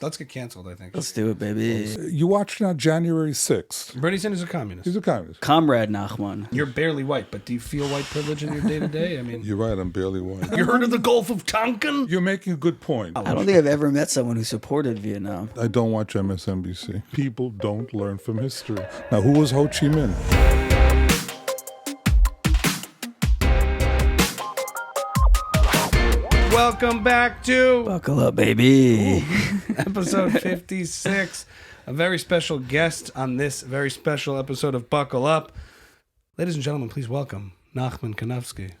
Let's get canceled, I think. Let's do it, baby. You watched now January 6th. Bernie Sanders is a communist. He's a communist. Comrade Nachman. You're barely white, but do you feel white privilege in your day-to-day? I mean, You're right, I'm barely white. you heard of the Gulf of Tonkin? You're making a good point. I don't think I've ever met someone who supported Vietnam. I don't watch MSNBC. People don't learn from history. Now, who was Ho Chi Minh? Welcome back to Buckle up, baby. episode 56. A very special guest on this very special episode of Buckle Up. Ladies and gentlemen, please welcome Nachman Kanovsky.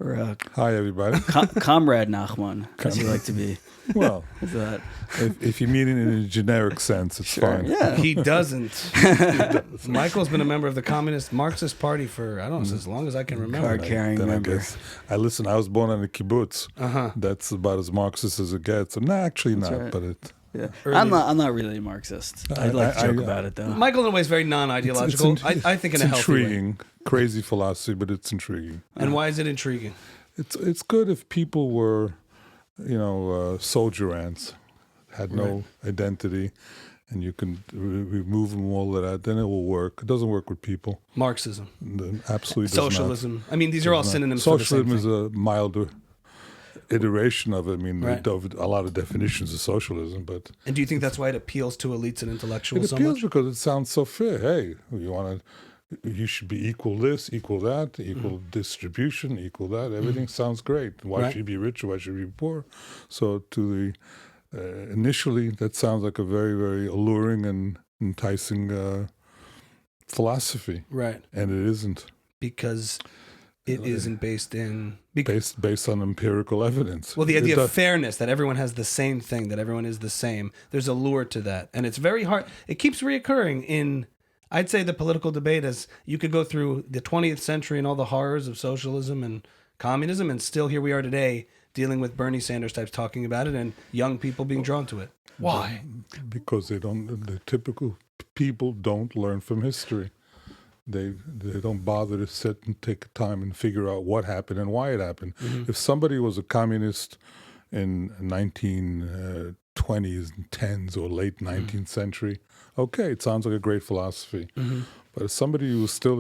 Or Hi, everybody. Comrade Nachman, as you like to be. Well, Is that? if you mean it in a generic sense, it's fine. Yeah. He doesn't. Michael's been a member of the Communist Marxist Party for, I don't know, as long as I can remember. Card-carrying Then I member. guess I was born on a kibbutz. Uh-huh. That's about as Marxist as it gets. No, actually not, right. but it. Yeah. Early- I'm not really a Marxist. I'd like to joke about it, though. Michael, in a way, is very non-ideological. I think in a healthy way. intriguing, crazy philosophy, but it's intriguing. And why is it intriguing? It's good if people were, soldier ants, had no identity, and you can remove them all of that, then it will work. It doesn't work with people. Marxism. Absolutely does Socialism. I mean, these are all synonyms for the same Socialism is thing. a milder iteration of it. I mean, Right. a lot of definitions of socialism, but And do you think that's why it appeals to elites and intellectuals it so appeals much? because it sounds so fair. Hey, you should be equal this, equal that, equal distribution, equal that. Everything sounds great. Why Right. should you be rich? Why should you be poor? So to the initially, that sounds like a very, very alluring and enticing philosophy, Right. and it isn't Because it isn't based in... Because, based on empirical evidence. well, the idea It of does- fairness, that everyone has the same thing, that everyone is the same, there's a lure to that. And it's very hard. It keeps reoccurring in... I'd say the political debate is you could go through the 20th century and all the horrors of socialism and communism, and still here we are today dealing with Bernie Sanders types talking about it and young people being drawn to it. Why? Because the typical people don't learn from history. They don't bother to sit and take time and figure out what happened and why it happened. If somebody was a communist in 1920s and 10s or late 19th century, okay, it sounds like a great philosophy. But if somebody who still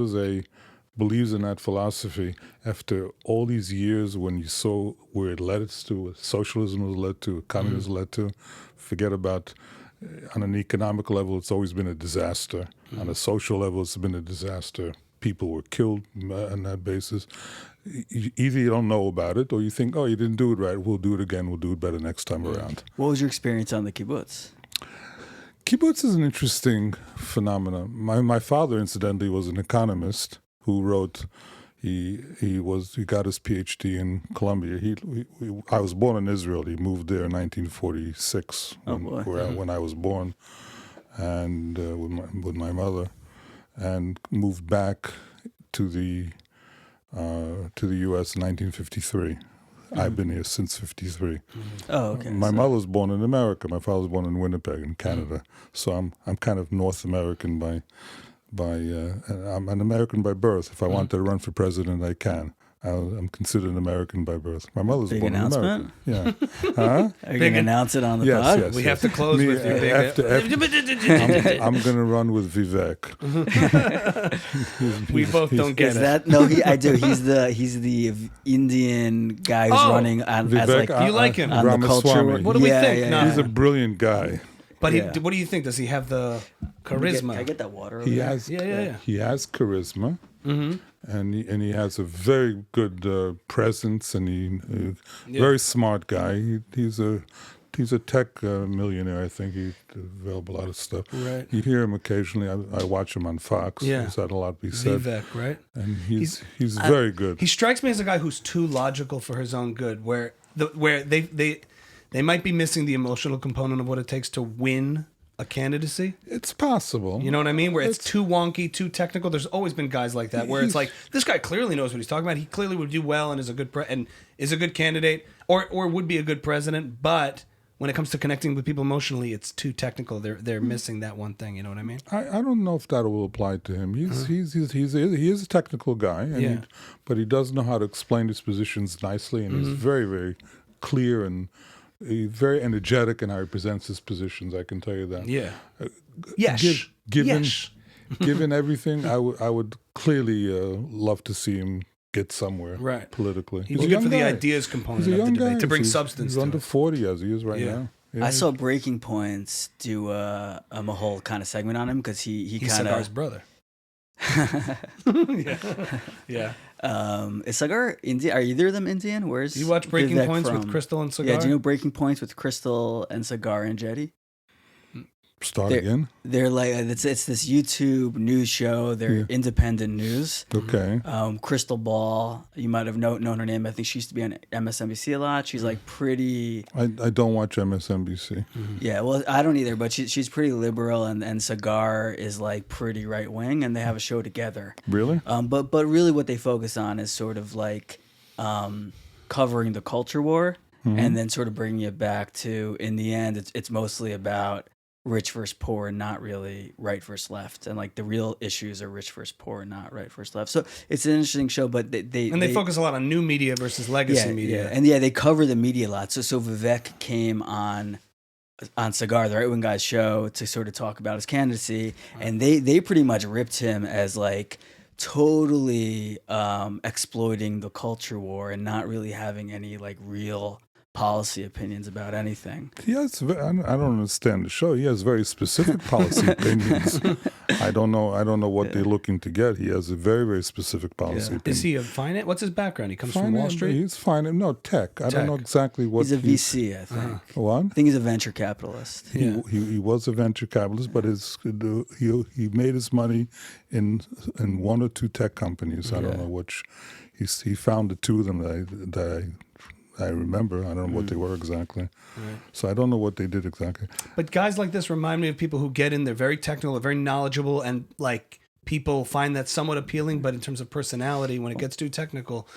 believes in that philosophy after all these years when you saw where it led us to, what socialism was led to, communism led to, forget about on an economic level, it's always been a disaster. On a social level, it's been a disaster. People were killed on that basis. Either you don't know about it or you think, oh, you didn't do it right. We'll do it again. We'll do it better next time around. What was your experience on the kibbutz? Kibbutz is an interesting phenomenon. My father, incidentally, was an economist who wrote. He got his PhD in Columbia. I was born in Israel. He moved there in 1946 when I was born, and with my mother, and moved back to the U.S. in 1953. I've been here since 53. Oh, okay. My mother was born in America. My father was born in Winnipeg, in Canada. So I'm kind of North American I'm an American by birth. If I wanted to run for president, I can. I'm considered an American by birth. My mother's Big born announcement? in America. Yeah. Huh? Are you going to announce it on the Yes, pod? yes. We have to close with you, big... I'm going to run with Vivek. We both don't get Is it. that no? I do. He's the Indian guy who's running on, as Vivek like You like him. on the culture. Ramaswamy. What do we think? No. He's a brilliant guy. But Yeah. what do you think? Does he have the charisma? Can I get that water? Over He there? has Yeah. he has charisma, and he has a very good presence, and very smart guy. He's a tech millionaire. I think he developed a lot of stuff. Right. You hear him occasionally. I watch him on Fox. Yeah. He's had a lot to be said, Vivek, right? and he's very good. He strikes me as a guy who's too logical for his own good, where they might be missing the emotional component of what it takes to win a candidacy. It's possible. You know what I mean? Where it's too wonky, too technical. There's always been guys like that where it's like, this guy clearly knows what he's talking about. He clearly would do well and is a good candidate or would be a good president. But when it comes to connecting with people emotionally, it's too technical. They're missing that one thing. You know what I mean? I don't know if that will apply to him. He is a technical guy, and but he does know how to explain his positions nicely, and he's very, very clear and He's very energetic in how he presents his positions. I can tell you that. Yeah. Yes. Given Yes. given everything, I would clearly love to see him get somewhere Right. politically. He's a good young for the guy. ideas component He's a of the young debate guy. to bring He's- substance He's to under it. 40 as he is right Yeah. now. Yeah. I saw Breaking Points do a whole kind of segment on him because he He's kind Sagar's of. brother. Yeah. Is Sagar Indian? Are either of them Indian? Where's You watch Breaking Vivek Points from? with Crystal and Sagar? Yeah, do you know Breaking Points with Crystal and Sagar and Jetty? Start They're- again. They're like it's this YouTube news show. They're independent news. Okay. Crystal Ball, you might have known her name. I think she used to be on MSNBC a lot. She's like pretty. I don't watch MSNBC. Yeah, well, I don't either, but she's pretty liberal, and Sagar is like pretty right wing, and they have a show together. Really? But really, what they focus on is sort of like covering the culture war, and then sort of bringing it back to, in the end, it's mostly about rich versus poor and not really right versus left, and like the real issues are rich versus poor and not right versus left. So it's an interesting show, but they focus a lot on new media versus legacy media. and they cover the media a lot. So Vivek came on Sagar, the right wing guy's show, to sort of talk about his candidacy, and they pretty much ripped him as like totally exploiting the culture war and not really having any like real policy opinions about anything. He has. I don't understand the show. He has very specific policy opinions. I don't know what they're looking to get. He has a very, very specific policy opinion. Is he a finance? What's his background? He comes from Wall Street? He's fine. No, tech. I don't know exactly what He's a VC, I think. What? I think he's a venture capitalist. He was a venture capitalist, but he made his money in one or two tech companies. I don't know which. He founded two of them that I remember. I don't know what they were exactly. Right. So I don't know what they did exactly. But guys like this remind me of people who get in, they're very technical, they're very knowledgeable, and like people find that somewhat appealing, but in terms of personality, when it gets too technical,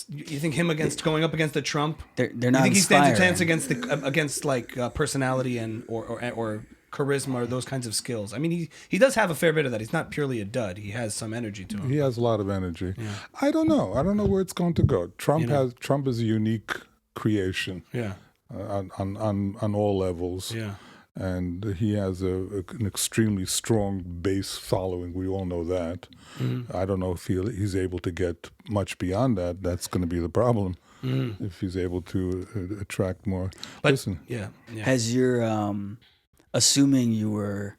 you think him going up against the Trump? They're not. You think he stands a chance inspiring. against personality and or charisma or those kinds of skills? I mean, he does have a fair bit of that. He's not purely a dud. He has some energy to him. He has a lot of energy. Yeah. I don't know where it's going to go. Trump is a unique creation. Yeah. On all levels. Yeah. And he has an extremely strong base following. We all know that. Mm-hmm. I don't know if he's able to get much beyond that. That's going to be the problem. Mm-hmm. If he's able to attract more. But, listen. Yeah. Has your assuming you were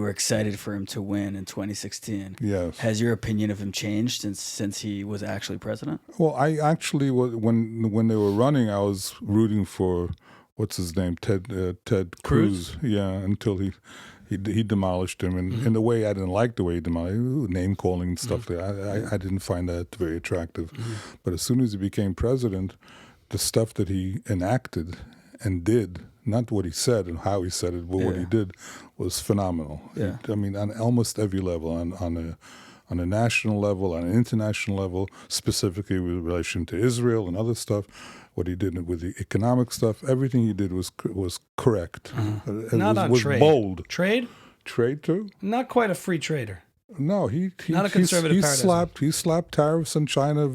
excited for him to win in 2016. Yes. Has your opinion of him changed since he was actually president? Well, I actually was when they were running, I was rooting for what's his name, Ted Cruz. Yeah, until he demolished him, and in a way I didn't like the way he demolished, name calling and stuff. I didn't find that very attractive. But as soon as he became president, the stuff that he enacted and did. Not what he said and how he said it, but what he did was phenomenal. Yeah. I mean, on almost every level, on a national level, on an international level, specifically with relation to Israel and other stuff, what he did with the economic stuff, everything he did was correct. It Not on was trade. bold. Trade? Trade too? Not quite a free trader. No, he Not a conservative paradigm. He slapped tariffs on China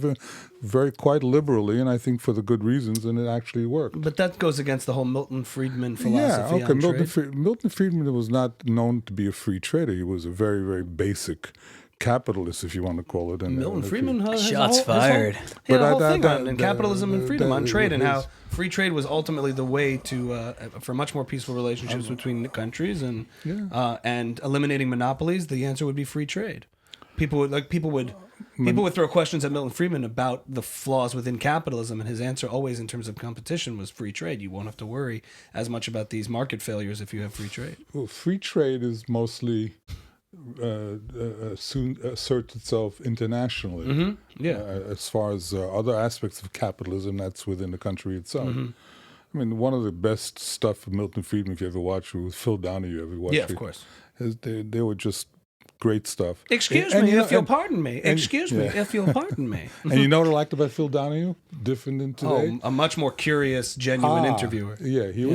very quite liberally, and I think for the good reasons, and it actually worked. But that goes against the whole Milton Friedman philosophy. Yeah, okay. On trade. Milton Friedman was not known to be a free trader. He was a very, very basic capitalist, if you want to call it. And Milton Friedman has Shots fired. He had a whole thing on capitalism and freedom, on trade, and how free trade was ultimately the way to for much more peaceful relationships between countries and eliminating monopolies. The answer would be free trade. People would throw questions at Milton Friedman about the flaws within capitalism, and his answer always, in terms of competition, was free trade. You won't have to worry as much about these market failures if you have free trade. Well, free trade is mostly soon asserts itself internationally. Mm-hmm. Yeah. As far as other aspects of capitalism, that's within the country itself. Mm-hmm. I mean, one of the best stuff of Milton Friedman, if you ever watch it, with Phil Donahue, ever watch it? Yeah, of course. They were just great stuff. Excuse me, if you'll pardon me. Excuse me, if you'll pardon me. And you know what I liked about Phil Donahue? Different than today? Oh, a much more curious, genuine interviewer. Yeah, he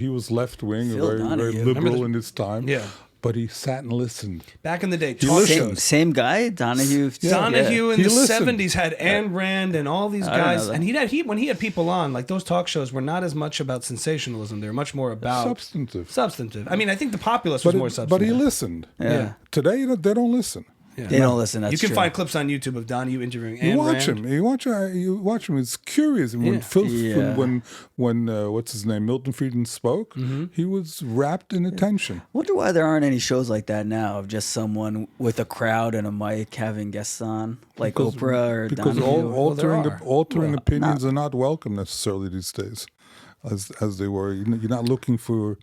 was left wing, Phil very Donahue. liberal in his time. Yeah. but he sat and listened. Back in the day, talk listened. shows. Same guy, Donahue. Donahue in He the listened. 70s had Ayn Rand and all these I don't know guys. that. And when he had people on, like those talk shows were not as much about sensationalism. They were much more about Substantive. I mean, I think the populace was more But substantive. he listened. Yeah. Today, they don't listen. Yeah. They don't listen. That's You can true. find clips on YouTube of Donahue interviewing You Ayn watch Rand. him. You watch him. It's curious. And when what's his name, Milton Friedman spoke, he was wrapped in attention. Wonder why there aren't any shows like that now of just someone with a crowd and a mic having guests on, like Oprah or Because Donahue. altering opinions are not welcome necessarily these days, as they were. You're not looking for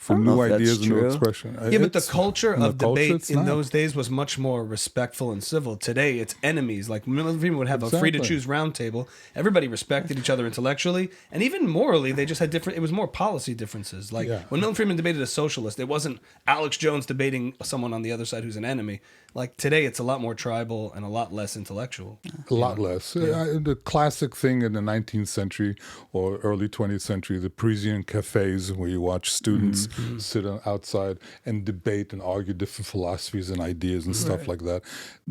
don't know new if that's ideas and new true. expression. Yeah, but the It's- culture in the of culture, debate it's in not. those days was much more respectful and civil. Today, it's enemies. Like Milton Friedman would have a free to Exactly. choose roundtable. Everybody respected each other intellectually, and even morally, they just had different. It was more policy differences. Like Yeah. when Milton Friedman debated a socialist, it wasn't Alex Jones debating someone on the other side who's an enemy. Like today, it's a lot more tribal and a lot less intellectual. A lot less. The classic thing in the 19th century or early 20th century, the Parisian cafes where you watch students sit outside and debate and argue different philosophies and ideas and stuff like that.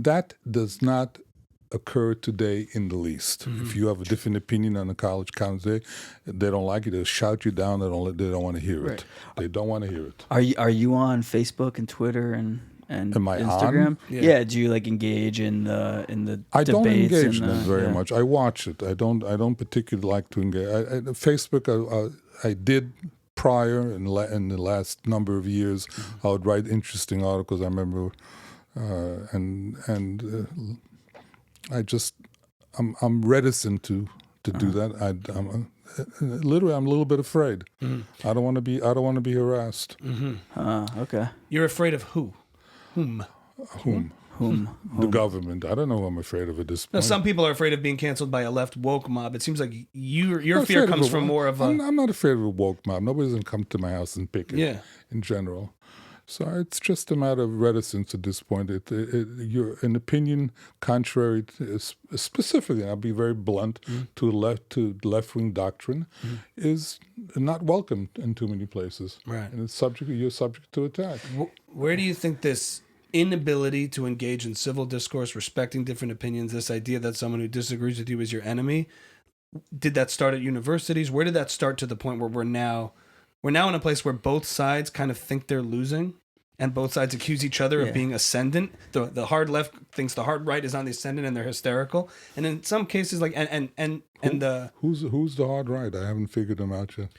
That does not occur today in the least. If you have a different opinion on the college council, they don't like it. They'll shout you down. They don't want to hear it. They don't want to hear it. Are you on Facebook and Twitter and Am I Instagram? on? Yeah. Do you like engage in the I don't debates engage and in it very yeah. much. I watch it. I don't particularly like to engage. Facebook, I did prior in the last number of years. I would write interesting articles. I remember, I'm reticent to do that. Literally, I'm a little bit afraid. I don't want to be harassed. Okay. You're afraid of who? Whom? The government. I don't know who I'm afraid of at this No, point. some people are afraid of being canceled by a left woke mob. It seems like your I'm fear afraid comes of from more of a. I'm not afraid of a woke mob. Nobody's going to come to my house and pick it. Yeah. In general. So it's just a matter of reticence at this point. You're an opinion contrary to, specifically, and I'll be very blunt, to left-wing doctrine is not welcome in too many places. Right. And you're subject to attack. Where do you think this inability to engage in civil discourse, respecting different opinions, this idea that someone who disagrees with you is your enemy, did that start at universities? Where did that start to the point where we're now in a place where both sides kind of think they're losing and both sides accuse each other of being ascendant? The hard left thinks the hard right is on the ascendant and they're hysterical. And in some cases, like Who's the hard right? I haven't figured them out yet.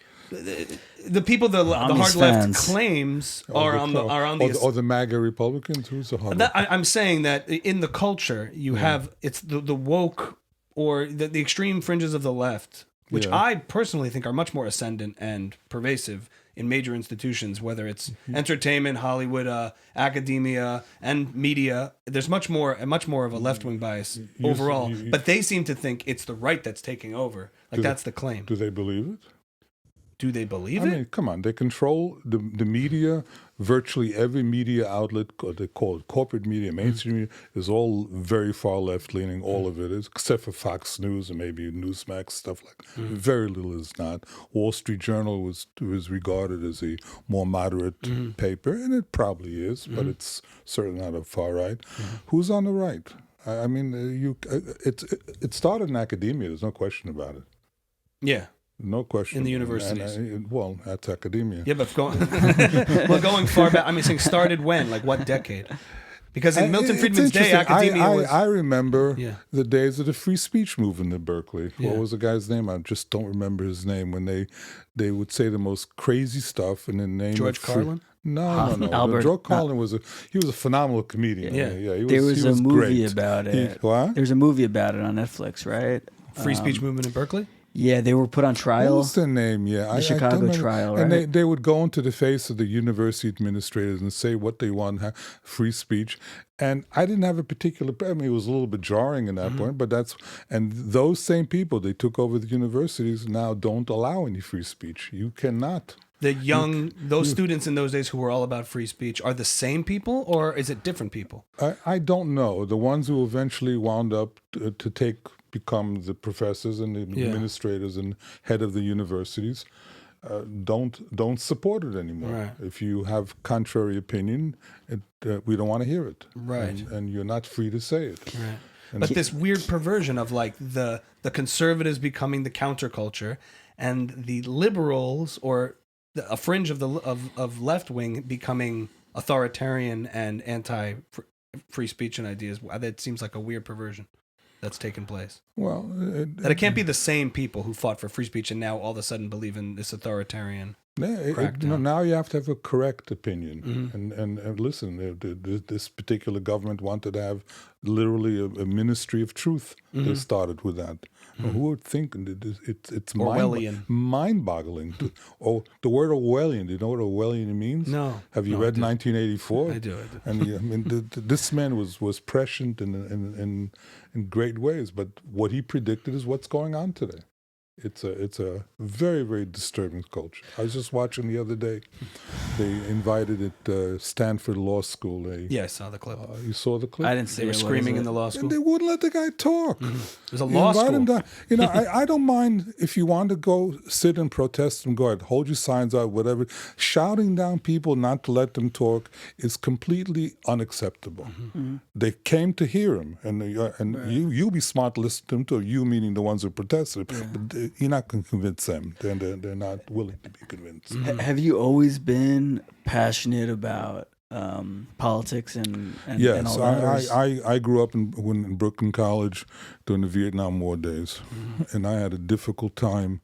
the people the hard left claims are on the MAGA Republicans. Who's the hard right? I'm saying that in the culture you have it's the woke or the extreme fringes of the left, which I personally think are much more ascendant and pervasive in major institutions, whether it's entertainment, Hollywood, academia, and media. There's much more of a left-wing bias overall, but they seem to think it's the right that's taking over. Like that's the claim. Do they believe it? Do they believe I it? mean, come on. They control the media. Virtually every media outlet, they call it corporate media, mainstream media, is all very far left-leaning. All of it is, except for Fox News and maybe Newsmax, stuff like that. Very little is not. Wall Street Journal was regarded as a more moderate paper, and it probably is, but it's certainly not a far right. Who's on the right? I mean, it started in academia. There's no question about it. Yeah. No question. In the universities. Well, that's academia. Yeah, but going far back, I mean, saying started when? Like what decade? Because in Milton Friedman's day, academia was... I remember the days of the free speech movement in Berkeley. Yeah. What was the guy's name? I just don't remember his name. When they would say the most crazy stuff in the name George of Carlin? No. Albert, George Carlin was a phenomenal comedian. Yeah. There was a movie great. about it. What? There's a movie about it on Netflix, right? Free speech movement in Berkeley? Yeah, they were put on What trial. was the name? Yeah, The Chicago don't remember. trial, And right? they would go into the face of the university administrators and say what they want, free speech. And I didn't have a particular. I mean, it was a little bit jarring in that point, but those same people, they took over the universities, now don't allow any free speech. You cannot. Those students in those days who were all about free speech are the same people, or is it different people? I don't know. The ones who eventually wound up to become the professors and the administrators and head of the universities, don't support it anymore. Right. If you have contrary opinion, we don't want to hear it. Right. And you're not free to say it. Right. And But this weird perversion of like the conservatives becoming the counterculture, and the liberals or a fringe of the of left wing becoming authoritarian and anti free speech and ideas. That seems like a weird perversion that's taken place. Well, That it can't be the same people who fought for free speech and now all of a sudden believe in this authoritarian. Now you have to have a correct opinion. Mm-hmm. And listen, this particular government wanted to have literally a ministry of truth. Mm-hmm. They started with that. Who would think it's Orwellian. mind-boggling. The word Orwellian, do you know what Orwellian means? No. Have you read 1984? I do. And I mean, this man was prescient in great ways, but what he predicted is what's going on today. It's a very, very disturbing culture. I was just watching the other day. They invited at Stanford Law School. Yeah, I saw the clip. You saw the clip? I didn't see They were it. What screaming is in the it? law school. And they wouldn't let the guy talk. There's a You law invite school. him down. You know, I don't mind if you want to go sit and protest and go ahead, hold your signs out, whatever. Shouting down people not to let them talk is completely unacceptable. They came to hear him, and you be smart to listen to them too. You meaning the ones who protested, but you're not going to convince them. They're not willing to be convinced. Have you always been passionate about politics and Yes, all that? I grew up in Brooklyn College during the Vietnam War days, and I had a difficult time.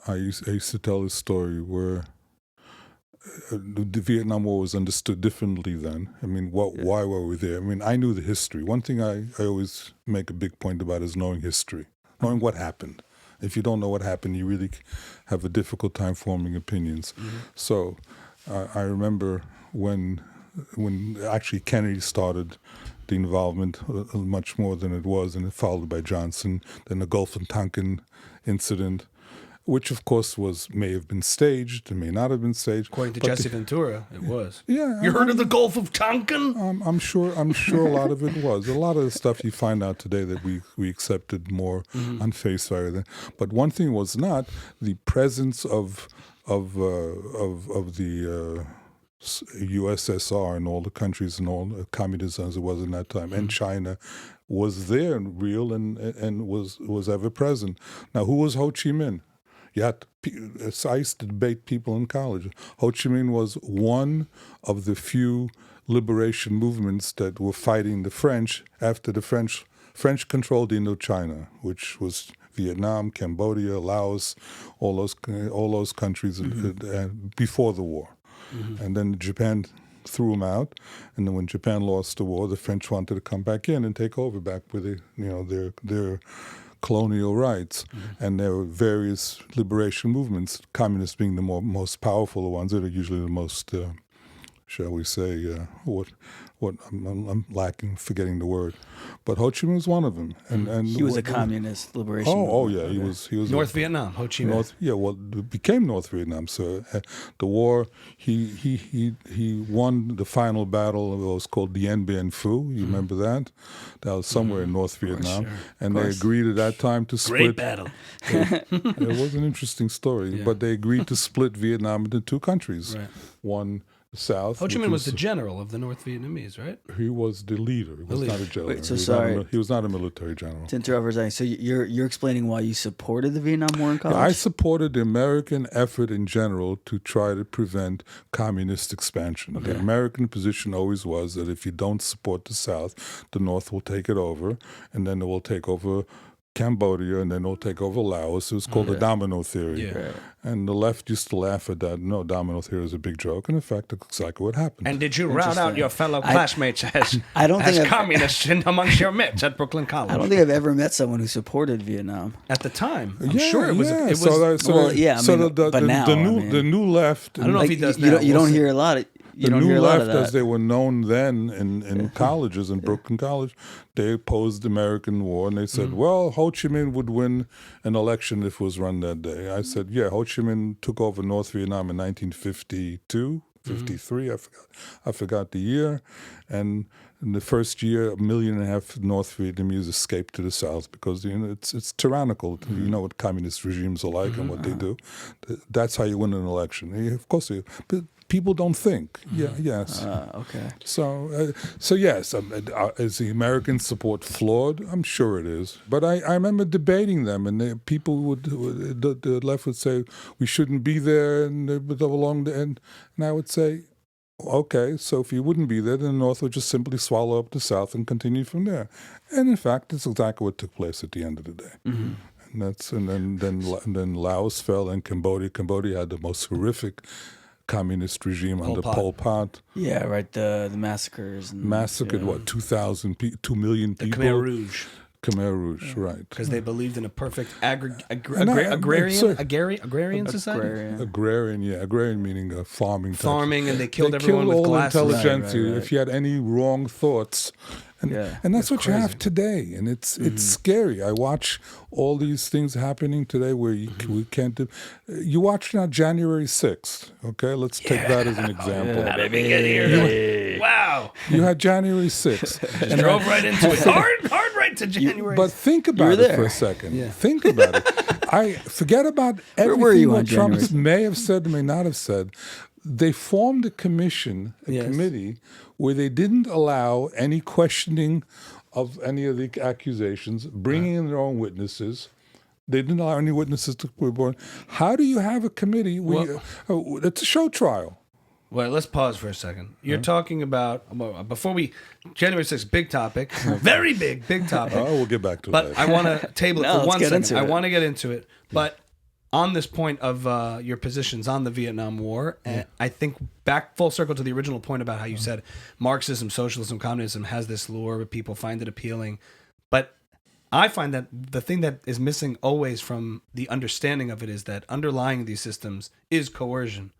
I used to tell this story where the Vietnam War was understood differently then. I mean, why were we there? I mean, I knew the history. One thing I always make a big point about is knowing history, knowing what happened. If you don't know what happened, you really have a difficult time forming opinions. So I remember when actually Kennedy started the involvement much more than it was, and followed by Johnson, then the Gulf and Tonkin incident, which of course may have been staged, it may not have been staged. According to Jesse Ventura, it was. Yeah, You heard of the Gulf of Tonkin? I'm sure a lot of it was. A lot of the stuff you find out today that we accepted more on face value. But one thing was not the presence of the USSR and all the countries and all communism as it was in that time, and China was there and real and was ever present. Now, who was Ho Chi Minh? I used to debate people in college. Ho Chi Minh was one of the few liberation movements that were fighting the French after the French controlled Indochina, which was Vietnam, Cambodia, Laos, all those countries before the war. And then Japan threw them out, and then when Japan lost the war, the French wanted to come back in and take over back with their colonial rights. And there were various liberation movements, communists being the most powerful ones that are usually the most, shall we say, I'm lacking, forgetting the word. But Ho Chi Minh was one of them. And He was a communist liberation yeah, movement. he was North Vietnam, Ho Chi Minh. it became North Vietnam. So the war, he won the final battle. It was called Dien Bien Phu. You remember that? That was somewhere in North Vietnam. sure. And they agreed at that time to split. Great battle. It was an interesting story, but they agreed to split Vietnam into two countries. Right. One south. Ho Chi which Minh was the general of the North Vietnamese, right? He was the leader. He was not a general. Wait, so he was sorry. he was not a military general. To interrupt for a second, so you're explaining why you supported the Vietnam War in college? I supported the American effort in general to try to prevent communist expansion. The American position always was that if you don't support the South, the North will take it over, and then it will take over Cambodia, and then it'll take over Laos. It was called the domino theory. Yeah. Right. And the left used to laugh at that. No, domino theory is a big joke. And in fact, it's exactly what happened. And did you rout out your fellow classmates as, I don't think as I've- communists amongst your mates at Brooklyn College? I don't think I've ever met someone who supported Vietnam. At the time, I'm sure it was. Yeah. It was. The new left. I don't know if he does now. You don't hear a lot of. You The don't new hear a lot left, of that. as they were known then in colleges, in Brooklyn College, they opposed the American war, and they said, well, Ho Chi Minh would win an election if it was run that day. I said, yeah, Ho Chi Minh took over North Vietnam in 1952, 53. I forgot the year. And in the first year, 1.5 million North Vietnamese escaped to the south because it's tyrannical. You know what communist regimes are like and what they do. That's how you win an election. Of course, but people don't think. Yes. Okay. So yes, is the American support flawed? I'm sure it is. But I remember debating them, and the left would say we shouldn't be there, and they would go along the end, and I would say, okay, so if you wouldn't be there, then the North would just simply swallow up the South and continue from there. And in fact, that's exactly what took place at the end of the day. And then Laos fell, and Cambodia had the most horrific communist regime under Pol Pot. Yeah, right. The massacres. Massacred, 2 million people? The Khmer Rouge. Khmer Rouge, right. Because they believed in a perfect agrarian society? Agrarian meaning a farming type. Farming, and they killed everyone with all glasses. Intelligentsia. If you had any wrong thoughts. And that's what you have today, and it's scary. I watch all these things happening today where we can't do. You watch now January 6th, okay? Let's take that as an example. Baby, get here. Wow. You had January 6th. And drove right into it. Hard right to January 6th. But think about it for a second. Yeah. Think about it. I forget about everything what Trump may have said, may not have said. They formed a committee where they didn't allow any questioning of any of the accusations, bringing in their own witnesses. They didn't allow any witnesses to be born. How do you have a committee where it's a show trial? Well, let's pause for a second. You're talking about, January 6th, big topic, very big topic. Oh, we'll get back to but that. I want to table it for 1 second. I want to get into it. But on this point of your positions on the Vietnam War, I think back full circle to the original point about how you said Marxism, socialism, communism has this lure, but people find it appealing. But I find that the thing that is missing always from the understanding of it is that underlying these systems is coercion,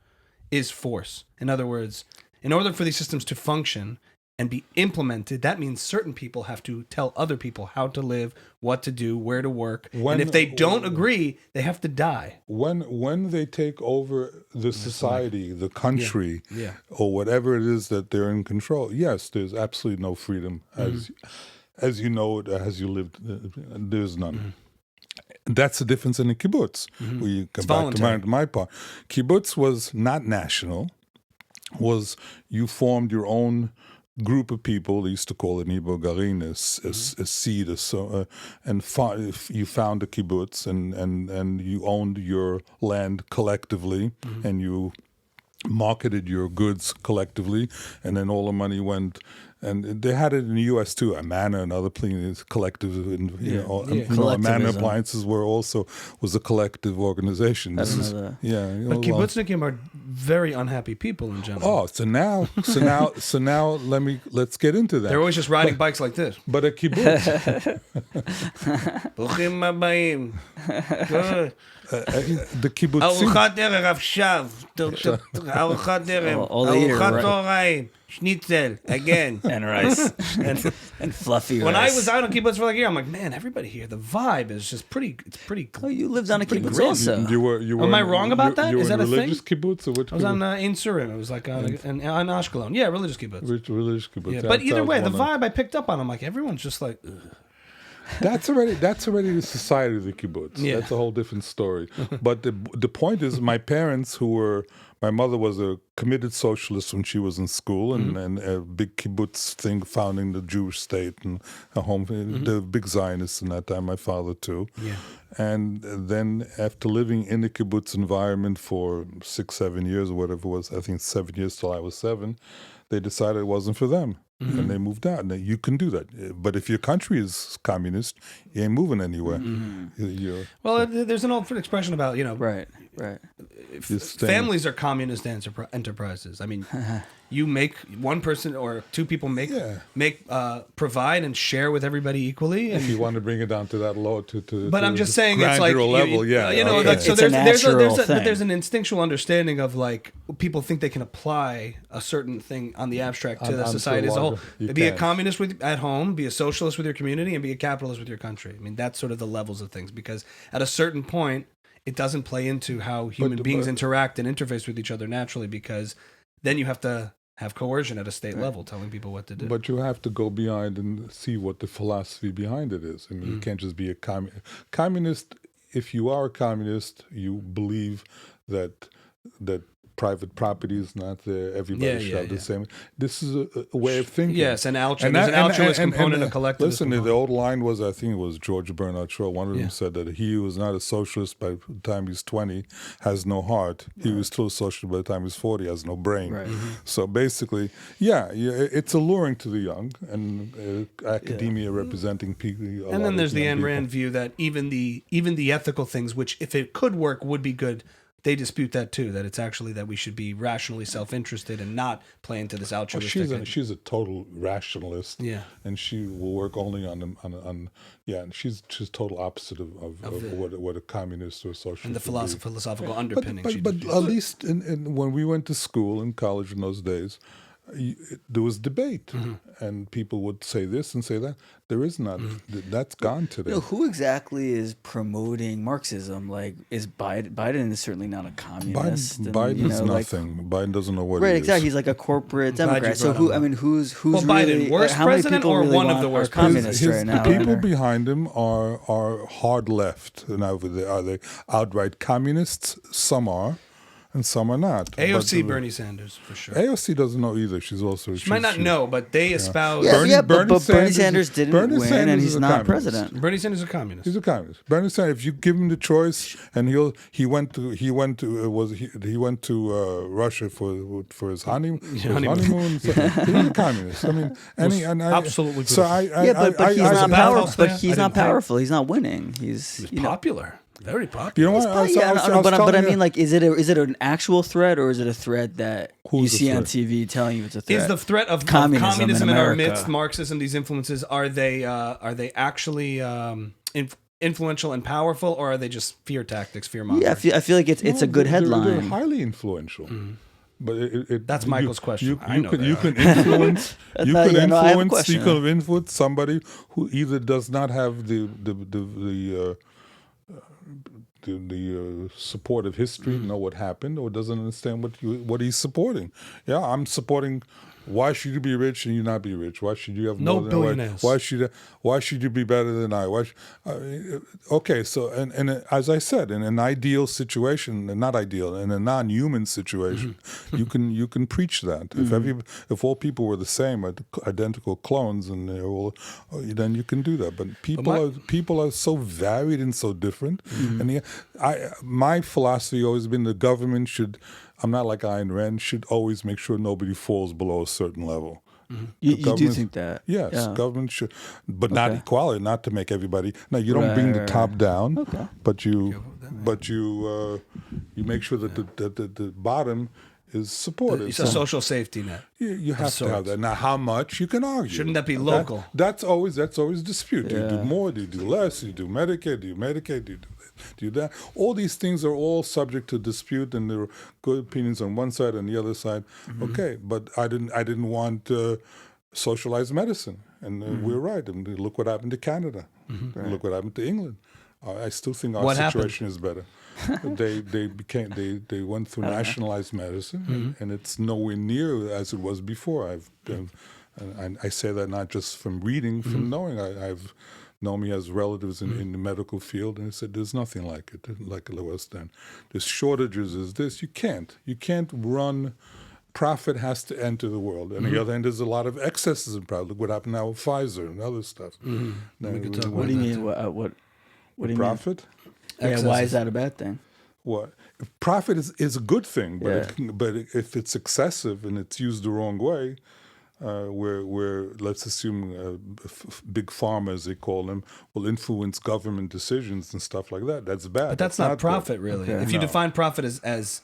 is force. In other words, in order for these systems to function and be implemented, that means certain people have to tell other people how to live, what to do, where to work. And if they don't agree, they have to die. When they take over the society, the country, or whatever it is that they're in control, yes, there's absolutely no freedom as you know it, as you lived. There's none. That's the difference in the kibbutz. Where you come back to my part. Kibbutz was not national. Was you formed your own group of people. They used to call it Nebo Garin, a seed, and you found a kibbutz, and you owned your land collectively, and you marketed your goods collectively, and then all the money went. And they had it in the U.S. too. Amana and other places, collective, Amana Appliances was a collective organization. But kibbutznikim are very unhappy people in general. Oh, so now, let's get into that. They're always just riding bikes like this. But a kibbutz. The kibbutz. ארוחת ערב עכשיו, ארוחת ערב, ארוחת צהריים, schnitzel, again. And rice. and fluffy rice. When I was out on kibbutz for like a year, I'm like, man, everybody here, the vibe is just pretty Oh, you lived on a kibbutz also. You were Am I wrong about that? Is that a thing? Religious kibbutz or which? I was on in Surim. It was like on Ashkelon. Yeah, religious kibbutz. Religious kibbutz. Yeah, but either way, the vibe I picked up on, I'm like, everyone's just like... Ugh. That's already the society of the kibbutz. Yeah. That's a whole different story. But the point is, my parents, my mother was a committed socialist when she was in school, and a big kibbutz thing, founding the Jewish state and a home, the big Zionists in that time. My father too. Yeah. And then after living in the kibbutz environment for 6-7 years or whatever it was, I think 7 years till I was 7, they decided it wasn't for them. And they moved out. And you can do that. But if your country is communist, you ain't moving anywhere. Well, there's an old expression about, Right. Families are communist enterprises. I mean, you make one person or two people provide and share with everybody equally. And if you want to bring it down to that low, but I'm just saying it's like level, there's an instinctual understanding of like people think they can apply a certain thing on the abstract to the society as a whole. Be a communist at home, be a socialist with your community, and be a capitalist with your country. I mean, that's sort of the levels of things, because at a certain point, it doesn't play into how human beings interact and interface with each other naturally, because then you have to have coercion at a state level, telling people what to do. But you have to go behind and see what the philosophy behind it is. I mean, you can't just be a communist. If you are a communist, you believe that private property is not there. Everybody should have the same. This is a way of thinking. Yes, there's an altruist component, a collectivist Listen, component. the old line was, I think it was George Bernard Shaw, one of them said that he who is not a socialist by the time he's 20 has no heart. He who is still a socialist by the time he's 40 has no brain. Right. So basically, it's alluring to the young, and academia representing people. And then there's the Ayn Rand view that even the ethical things, which if it could work would be good, they dispute that too. That it's actually that we should be rationally self-interested and not play into this altruistic. She's a total rationalist. Yeah, and she will work only on and she's total opposite of what a communist or a socialist and the philosophical But underpinnings. at least when we went to school and college in those days, there was debate, and people would say this and say that. There is not. That's gone today. Who exactly is promoting Marxism? Like, is Biden is certainly not a communist. Biden is nothing. Biden doesn't know what. Right, he exactly. is. He's like a corporate Democrat. So who's well, really Biden, worst how many president people or really one of the worst communists right now? The people behind him are hard left. Now, are they outright communists? Some are. And some are not. AOC, Bernie Sanders, for sure. AOC doesn't know either. She might not know, but they espouse... but Bernie Sanders didn't win, and he's not president. Bernie Sanders is a communist. He's a communist. Bernie Sanders, if you give him the choice, and he went to Russia for his honeymoon. So he's a communist. I mean, absolutely. So but he's not powerful. He's not winning. He's popular. Very popular. You know what? But I mean, like, is it an actual threat, or is it a threat that you see on TV telling you it's a threat? Is the threat of communism in our midst, Marxism, these influences, are they actually influential and powerful, or are they just fear tactics, fear mongering? Yeah, I feel like it's a good headline. They're highly influential. But that's Michael's question. You can influence. You can influence somebody who either does not have the support of history, know what happened, or doesn't understand what he's supporting. Yeah, I'm supporting. Why should you be rich and you not be rich? Why should you have no more than billionaires? Why should you be better than I? Okay, so and as I said, in an ideal situation, not ideal, in a non-human situation, you can preach that. If all people were the same, identical clones, and then you can do that. But people are so varied and so different. And my philosophy always been the government should. I'm not like Ayn Rand, should always make sure nobody falls below a certain level. You do think that? Yes, government should, but not equality, not to make everybody. No, you don't bring the top down, but you make sure that the bottom is supported. It's a social safety net. You have to have that. Now, how much you can argue? Shouldn't that be local? That's always dispute. Do you do more? Do you do less? Do you do Medicaid? Do you Medicaid? Do you do that? All these things are all subject to dispute, and there are good opinions on one side and the other side. Okay, but I didn't want socialized medicine, and we're right. And look what happened to Canada. Look what happened to England. I still think our situation is better. They went through nationalized medicine, and it's nowhere near as it was before. And I say that not just from reading, from knowing. I've known me as relatives in the medical field, and they said there's nothing like it was then. There's shortages. Is this? You can't run. Profit has to enter the world. And on the other hand, there's a lot of excesses in profit. Look what happened now with Pfizer and other stuff. What do you mean? What do you profit? Mean? Yeah, why is that a bad thing? What profit is a good thing, but if it's excessive and it's used the wrong way, where let's assume big pharma, as they call them, will influence government decisions and stuff like that. That's bad. But that's not profit, really. Okay. If you define profit as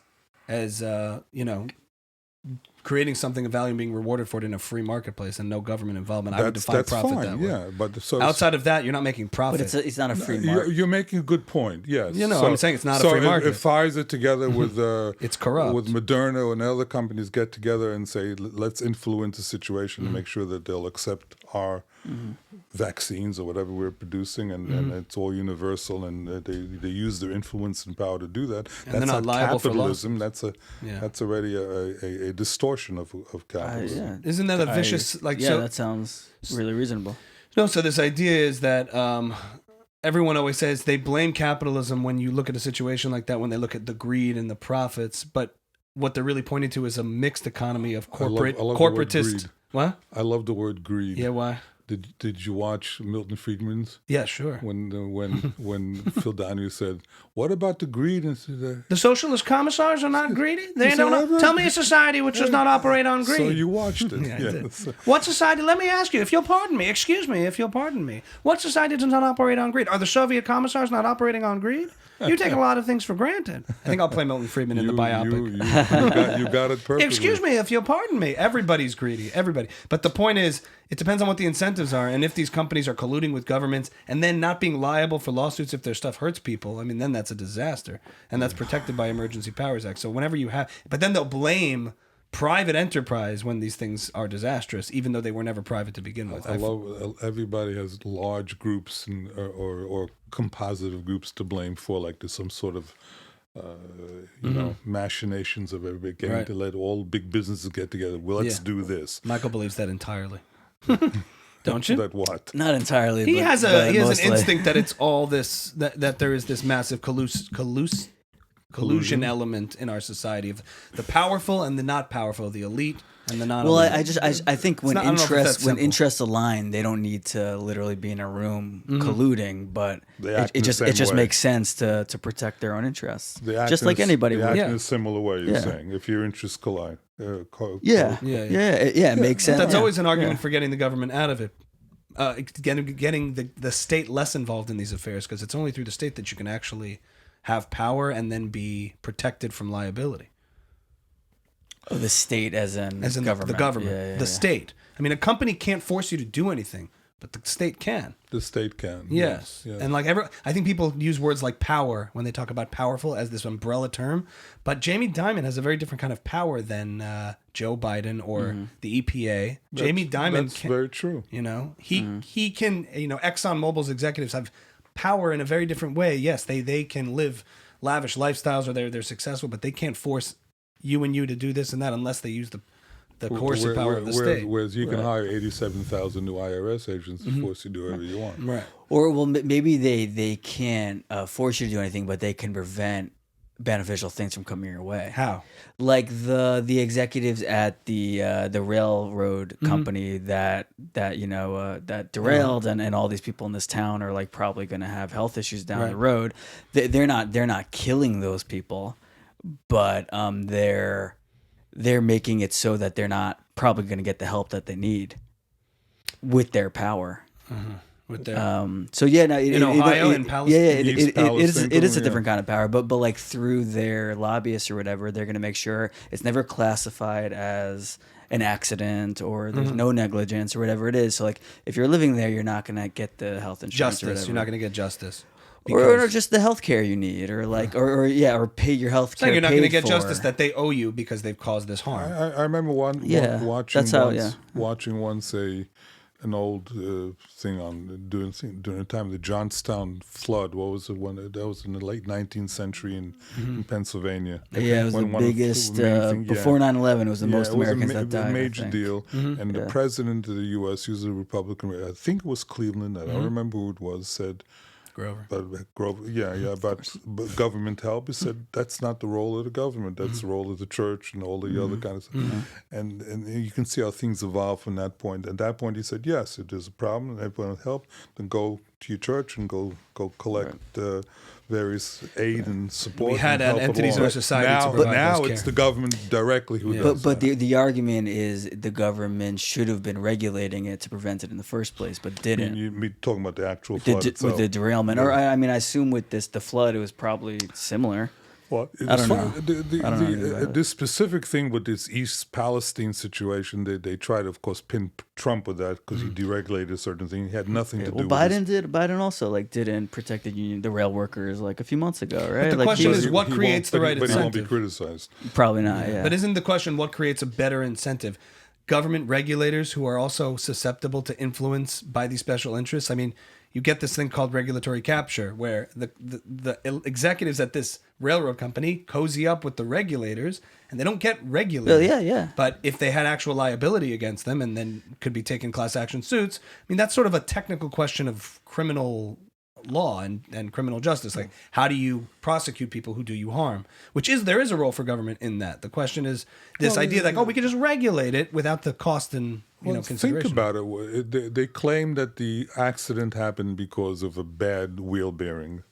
creating something of value and being rewarded for it in a free marketplace and no government involvement, I would define profit fine, that way. Yeah, but outside of that, you're not making profit. But it's not a free market. You're making a good point. Yes. I'm saying it's not a free market. If Pfizer together with it's corrupt. with Moderna and other companies get together and say, let's influence the situation to make sure that they'll accept our vaccines or whatever we're producing, and it's all universal, and they use their influence and power to do that. And That's they're not liable for capitalism. lawsuits. That's already a distortion of capitalism. Isn't that a vicious that sounds really reasonable. No, so this idea is that everyone always says they blame capitalism when you look at a situation like that, when they look at the greed and the profits, but what they're really pointing to is a mixed economy of corporatist. What? I love the word greed. Yeah, why? Did you watch Milton Friedman's? Yeah, sure. When Phil Donahue said, "What about the greed?" and the socialist commissars are not greedy. They don't know. Tell me a society which does not operate on greed. So you watched it. Yeah, what society? Let me ask you, if you'll pardon me. Excuse me, if you'll pardon me. What society does not operate on greed? Are the Soviet commissars not operating on greed? You take a lot of things for granted. I think I'll play Milton Friedman in the biopic. You got it perfectly. Excuse me, if you'll pardon me. Everybody's greedy. Everybody. But the point is, it depends on what the incentives are, and if these companies are colluding with governments and then not being liable for lawsuits if their stuff hurts people, I mean, then that's a disaster, and that's protected by Emergency Powers Act. So whenever you have, but then they'll blame private enterprise when these things are disastrous, even though they were never private to begin with. I love everybody has large groups or compositive groups to blame for, like there's some sort of machinations of everybody getting to let all big businesses get together. Well, let's do this. Michael believes that entirely. Don't you? That what? Not entirely. He has an mostly. instinct that it's all this, that there is this massive collusion element in our society of the powerful and the not powerful, the elite and the non-elite. Well, I think when interests align, they don't need to literally be in a room colluding, but it just makes sense to protect their own interests, just like anybody would. They act in a similar way. You're saying if your interests collide. It makes sense. That's always an argument for getting the government out of it. Getting the state less involved in these affairs, because it's only through the state that you can actually have power and then be protected from liability. Oh, the state as in government. The government. The state. I mean, a company can't force you to do anything, but the state can. The state can. Yes. And I think people use words like power when they talk about powerful as this umbrella term, but Jamie Dimon has a very different kind of power than Joe Biden or the EPA. Jamie Dimon That's very true. He can, ExxonMobil's executives have power in a very different way. Yes, they can live lavish lifestyles or they're successful, but they can't force you to do this and that unless they use the coercive power of the state. Whereas you can hire 87,000 new IRS agents to force you to do whatever you want. Right. Or maybe they can't force you to do anything, but they can prevent beneficial things from coming your way. How? Like the executives at the railroad company that derailed and all these people in this town are like probably going to have health issues down the road. They're not killing those people, but they're making it so that they're not probably going to get the help that they need with their power. With their, in Ohio and Palestine. It is a different kind of power, but like through their lobbyists or whatever, they're going to make sure it's never classified as an accident or there's no negligence or whatever it is. So like if you're living there, you're not going to get the health insurance or whatever. You're not going to get justice. Or just the health care you need, or like, or pay your health care. So you're not going to get justice that they owe you because they've caused this harm. I remember watching once an old thing on during the time of the Johnstown flood. What was it? That was in the late 19th century in Pennsylvania. Yeah, it was the biggest before 9/11. It was the most Americans that died. It was a major deal, and the president of the U.S., he was a Republican. I think it was Cleveland. I don't remember who it was. Said. Grover. About government help. He said that's not the role of the government. That's the role of the church and all the other kind of stuff. And you can see how things evolve from that point. At that point, he said, yes, if there's a problem and everyone will help, then go to your church and go collect various aid and support. We had entities in our society to provide now those it's care. the government directly who does But that. the argument is the government should have been regulating it to prevent it in the first place, but didn't. You're talking about the actual flood itself. With the derailment. Or I assume with the flood, it was probably similar. Well, I don't know. This specific thing with this East Palestine situation, they tried to, of course, pin Trump with that because he deregulated a certain thing. He had nothing to do with it. Biden also didn't protect the rail workers like a few months ago, right? But the question is, what creates the right incentive? But he won't be incentive? criticized. Probably not, yeah. But isn't the question what creates a better incentive? government regulators who are also susceptible to influence by these special interests. I mean, you get this thing called regulatory capture, where the executives at this railroad company cozy up with the regulators, and they don't get regulated. Well, yeah. But if they had actual liability against them and then could be taking class action suits, I mean, that's sort of a technical question of criminal law and criminal justice. Like, how do you prosecute people who do you harm? There is a role for government in that. The question is this idea like, we can just regulate it without the cost and consideration. Think about it. They claim that the accident happened because of a bad wheel bearing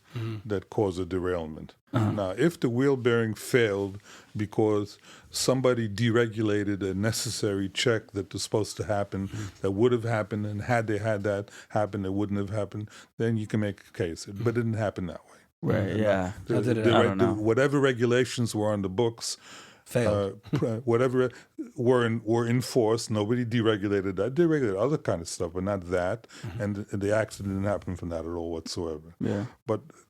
that caused a derailment. Now, if the wheel bearing failed because somebody deregulated a necessary check that was supposed to happen, that would have happened, and had they had that happen, it wouldn't have happened, then you can make a case. But it didn't happen that way. Right, yeah. I don't know. Whatever regulations were on the books, failed. Whatever were in force, nobody deregulated that. They regulated other kind of stuff, but not that. And the accident didn't happen from that at all whatsoever. Yeah.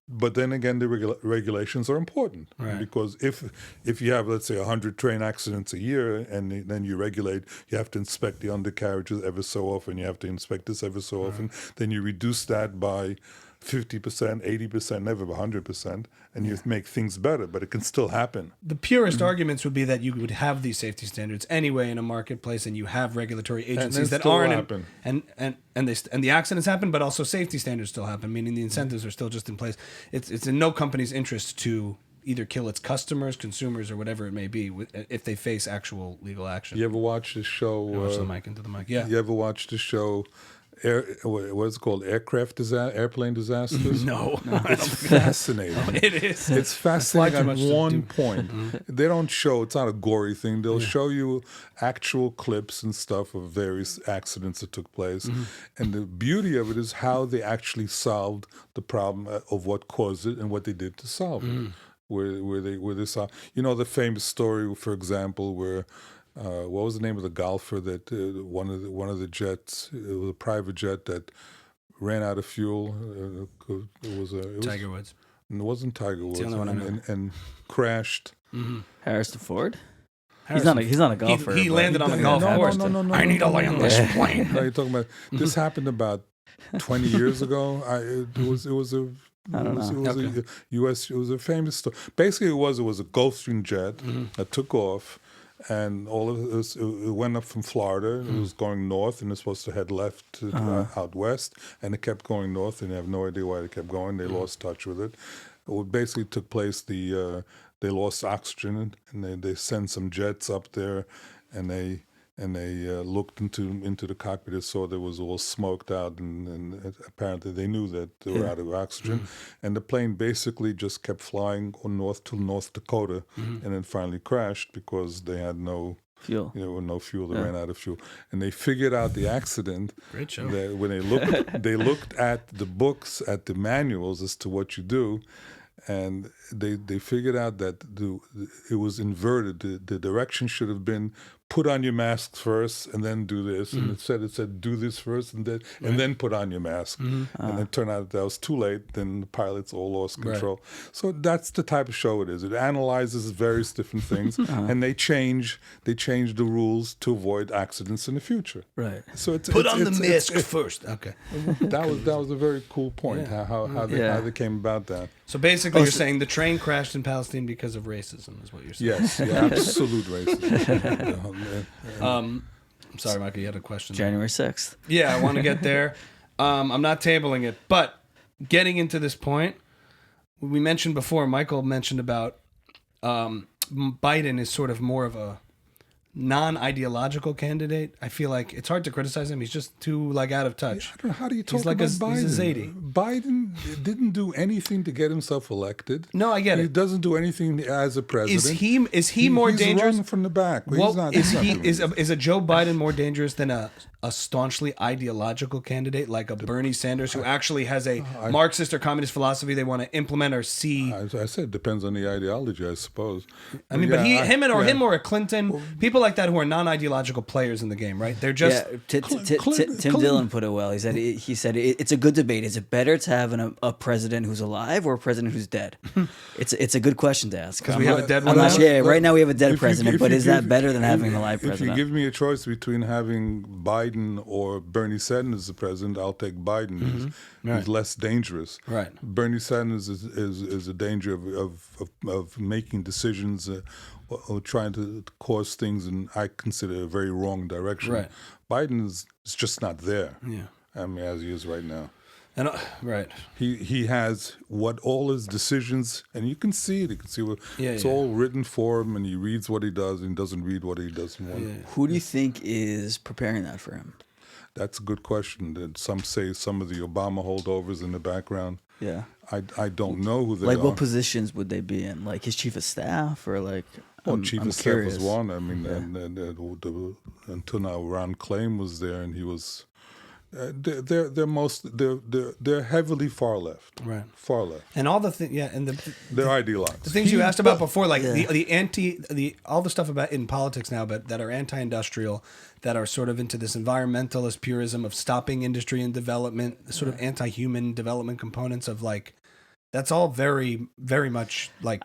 But then again, the regulations are important, right? Because if you have, let's say, 100 train accidents a year, and then you regulate, you have to inspect the undercarriages ever so often, you have to inspect this ever so often, then you reduce that by 50%, 80%, never 100%, and you make things better, but it can still happen. The purest arguments would be that you would have these safety standards anyway in a marketplace, and you have regulatory agencies that aren't, happen. and the accidents happen, but also safety standards still happen, meaning the incentives are still just in place. It's in no company's interest to either kill its customers, consumers, or whatever it may be, if they face actual legal action. You ever watch the show? Watch the mic into the mic. Yeah. You ever watch the show? What is it called? Airplane disasters? No. It's fascinating. It is. It's fascinating at one point. They don't show, it's not a gory thing. They'll show you actual clips and stuff of various accidents that took place. And the beauty of it is how they actually solved the problem of what caused it and what they did to solve it. Where they saw, the famous story, for example, where what was the name of the golfer that one of the jets? It was a private jet that ran out of fuel. It was Tiger Woods. It wasn't Tiger Woods, the only one I know. and crashed. Harrison Ford. He's not a golfer. He landed on the golf course. No, I need to land this plane. No, you're talking about this happened about 20 years ago. It was a famous story. Basically, it was a Gulfstream jet that took off. And all of this, it went up from Florida. It was going north, and it's supposed to head left out west. And it kept going north, and they have no idea why it kept going. They lost touch with it. What basically took place, they lost oxygen, and they sent some jets up there, and they looked into the cockpit and saw there was all smoked out, and apparently they knew that they were out of oxygen. And the plane basically just kept flying north to North Dakota, and then finally crashed because they had no fuel. No fuel. They ran out of fuel, and they figured out the accident. Great show. When they looked at the books, at the manuals as to what you do. And they figured out that it was inverted. The direction should have been put on your mask first and then do this. And it said do this first and then put on your mask. And it turned out that was too late. Then the pilots all lost control. Right. So that's the type of show it is. It analyzes various different things, and they change the rules to avoid accidents in the future. Right. So put on the mask first. Okay. That was a very cool point. Yeah. How they came about that. So basically, you're saying the train crashed in Palestine because of racism, is what you're saying. Yes, absolute racism. I'm sorry, Michael, you had a question. January 6th. Yeah, I want to get there. I'm not tabling it, but getting into this point, we mentioned before, Michael mentioned about Biden is sort of more of a non-ideological candidate. I feel like it's hard to criticize him. He's just too out of touch. I don't know, how do you talk about Biden? He's a Zadie. Biden didn't do anything to get himself elected. No, I get it. He doesn't do anything as a president. Is he more dangerous? He's from the back. Well, is a Joe Biden more dangerous than a staunchly ideological candidate like a Bernie Sanders who actually has a Marxist or communist philosophy they want to implement or see? I said it depends on the ideology, I suppose. I mean, but him or a Clinton, people like that who are non-ideological players in the game, right? They're just Tim Dillon put it well. He said it's a good debate. Is it better to have a president who's alive or a president who's dead? It's a good question to ask. because we have a dead one. Right now we have a dead president, but is that better than having an alive president? If you give me a choice between having Biden or Bernie Sanders as the president, I'll take Biden. He's less dangerous. Right. Bernie Sanders is a danger of making decisions or trying to cause things in I consider a very wrong direction. Right. Biden is just not there. Yeah. I mean, as he is right now. And right. He has all his decisions, and you can see it. You can see it's all written for him, and he reads what he does, and doesn't read what he doesn't want. Yeah. Who do you think is preparing that for him? That's a good question. Some say some of the Obama holdovers in the background. Yeah. I don't know who they are. Like, what positions would they be in? Like his chief of staff, or like? Well, chief of staff was one. I mean, until now, Ron Klain was there, and he was. They're heavily far left. Right. Far left. And all the things, and they're ideologues. The things you asked about before, like all the stuff about in politics now, but that are anti-industrial, that are sort of into this environmentalist purism of stopping industry and development, sort of anti-human development components of like. That's all very, very much like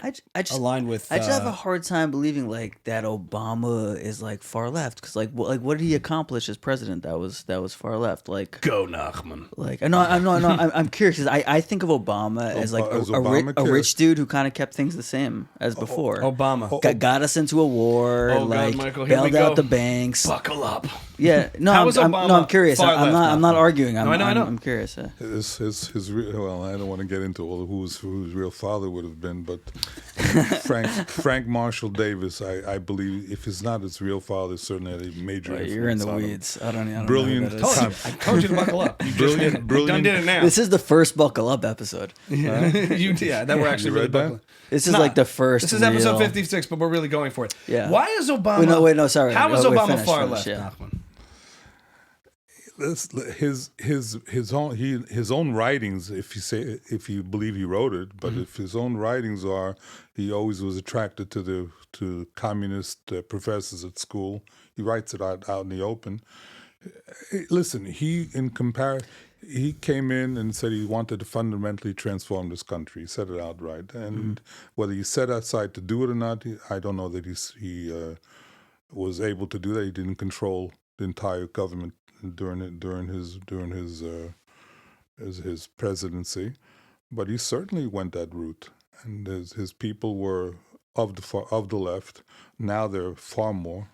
aligned with. I just have a hard time believing like that Obama is like far left because like what did he accomplish as president that was far left? Like go Nachman. Like I'm curious because I think of Obama as like a rich dude who kind of kept things the same as before. Obama got us into a war, like God, Michael, bailed out the banks. Buckle up. Yeah, no, I'm curious. I'm not arguing. I know. I'm curious. His well, I don't want to get into all who his real father would have been, but Frank Marshall Davis, I believe, if it's not his real father, certainly had a major influence. You're in the weeds. I don't brilliant. know who that is. I told you to buckle up. You brilliant. Done did it now. This is the first buckle up episode. That we're actually really buckling. This is like the first. This is episode 56, but we're really going for it. Yeah. Why is Obama? Wait, no, sorry. How is Obama far left? Yeah. His own writings, if you believe he wrote it, but if his own writings are, he always was attracted to communist professors at school. He writes it out in the open. Listen, he came in and said he wanted to fundamentally transform this country. He said it outright, and whether he set aside to do it or not, I don't know that he was able to do that. He didn't control the entire government during his presidency, but he certainly went that route, and his people were of the left. Now they're far more.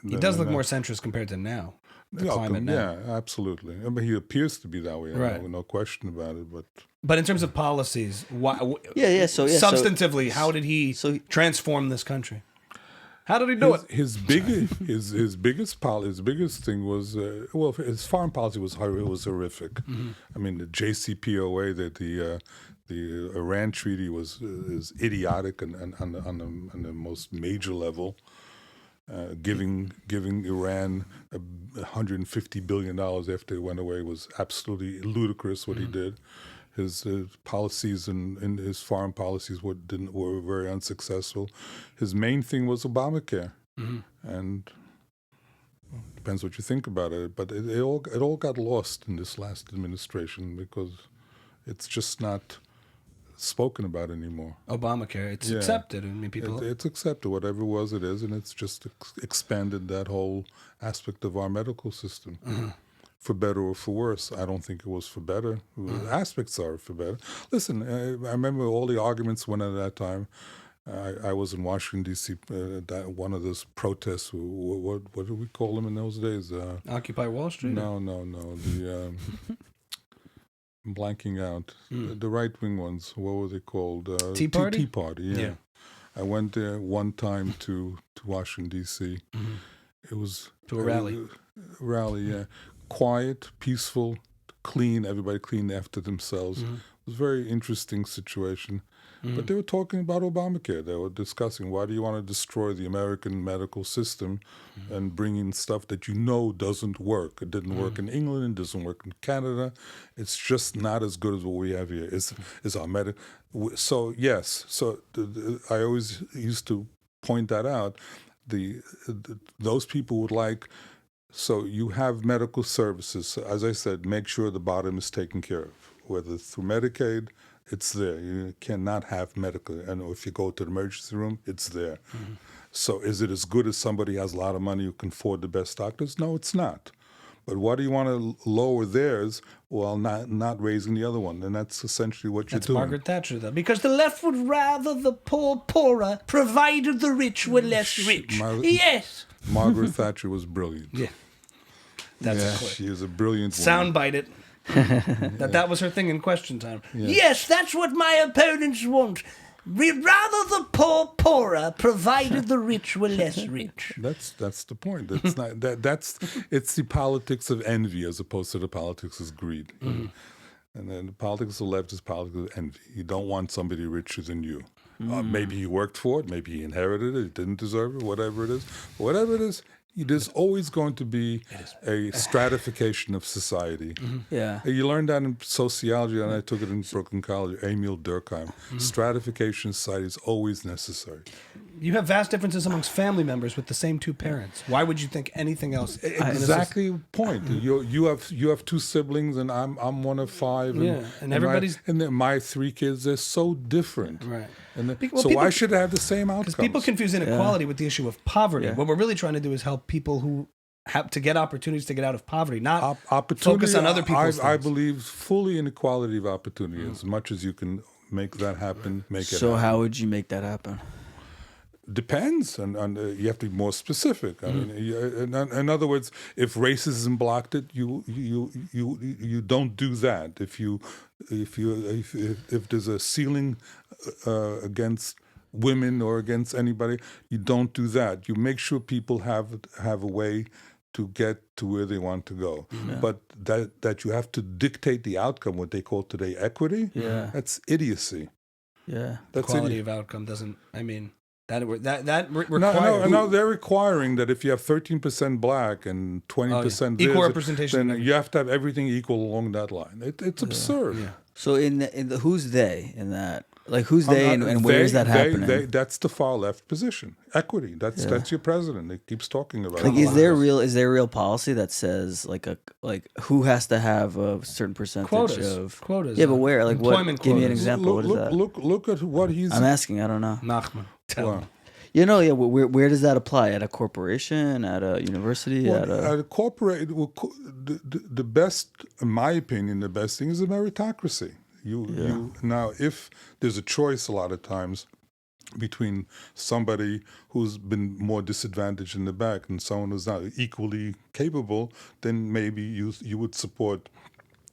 He does look more centrist compared to now. The climate now. Yeah, absolutely. I mean, he appears to be that way. Right. No question about it. But in terms of policies, substantively, how did he transform this country? How did he do it? His biggest thing was his foreign policy was horrific. Mm-hmm. I mean, the JCPOA, the Iran treaty is idiotic and on the most major level. Giving Iran $150 billion after it went away was absolutely ludicrous. What he did. His policies and his foreign policies were very unsuccessful. His main thing was Obamacare, and depends what you think about it. But it all got lost in this last administration because it's just not spoken about anymore. Obamacare, it's accepted. I mean, people. It's accepted. Whatever it was, it is, and it's just expanded that whole aspect of our medical system. Mm-hmm. For better or for worse. I don't think it was for better. Aspects are for better. Listen, I remember all the arguments when at that time. I was in Washington, D.C., one of those protests. What did we call them in those days? Occupy Wall Street? No. I'm blanking out. The right-wing ones, what were they called? Tea Party? Tea Party, yeah. I went there one time to Washington, D.C. Mm-hmm. It was... To a rally. Rally, yeah. Quiet, peaceful, clean. Everybody cleaned after themselves. Mm-hmm. It was a very interesting situation. Mm-hmm. But they were talking about Obamacare. They were discussing, why do you want to destroy the American medical system and bring in stuff that you know doesn't work? It didn't work in England. It doesn't work in Canada. It's just not as good as what we have here. Is our medical? So yes. So I always used to point that out. those people would like. So you have medical services. So as I said, make sure the bottom is taken care of. Whether it's through Medicaid, it's there. You cannot have medical. And if you go to the emergency room, it's there. Mm-hmm. So is it as good as somebody who has a lot of money who can afford the best doctors? No, it's not. But why do you want to lower theirs while not raising the other one? And that's essentially what you're doing. That's Margaret Thatcher, though. Because the left would rather the poor poorer, provided the rich were less rich. Yes. Margaret Thatcher was brilliant. Yeah. That's a clip. She is a brilliant woman. Soundbite it. that was her thing in question time. Yeah. Yes, that's what my opponents want. We'd rather the poor poorer, provided the rich were less rich. That's the point. It's not it's the politics of envy as opposed to the politics of greed. Mm-hmm. And then the politics of the left is politics of envy. You don't want somebody richer than you. Maybe he worked for it, maybe he inherited it, he didn't deserve it, whatever it is. Whatever it is, there's always going to be a stratification of society. Mm-hmm. Yeah, you learned that in sociology, and I took it in Brooklyn College, Emil Durkheim. Mm-hmm. Stratification in society is always necessary. You have vast differences amongst family members with the same two parents. Why would you think anything else? Exactly the point. You have two siblings, and I'm one of five. And everybody's my three kids. They're so different. Right. So why should I have the same outcomes? Because people confuse inequality with the issue of poverty. Yeah. What we're really trying to do is help people who have to get opportunities to get out of poverty, not focus on other people's things. I believe fully in equality of opportunity. As much as you can make that happen, make it happen. So how would you make that happen? Depends, and you have to be more specific. I mean, in other words, if racism blocked it, you don't do that. If there's a ceiling against women or against anybody, you don't do that. You make sure people have a way to get to where they want to go. Yeah. But that you have to dictate the outcome, what they call today equity. Yeah, that's idiocy. Yeah, that's quality of outcome doesn't. I mean. That requires... No, they're requiring that if you have 13% black and 20% equal representation, then you have to have everything equal along that line. It's absurd. Yeah. So in the who's they in that? Like who's they and where is that happening? That's the far left position. Equity. That's your president. He keeps talking about. Like, is there real policy that says like who has to have a certain percentage of quotas? Yeah, but where? Like employment what? Give me an example. What is that? Look at what he's. I'm asking. I don't know. Nachman. Where does that apply? At a corporation? At a university? At a corporate? The best, in my opinion, the best thing is the meritocracy. Now, if there's a choice a lot of times between somebody who's been more disadvantaged in the back and someone who's not equally capable, then maybe you would support,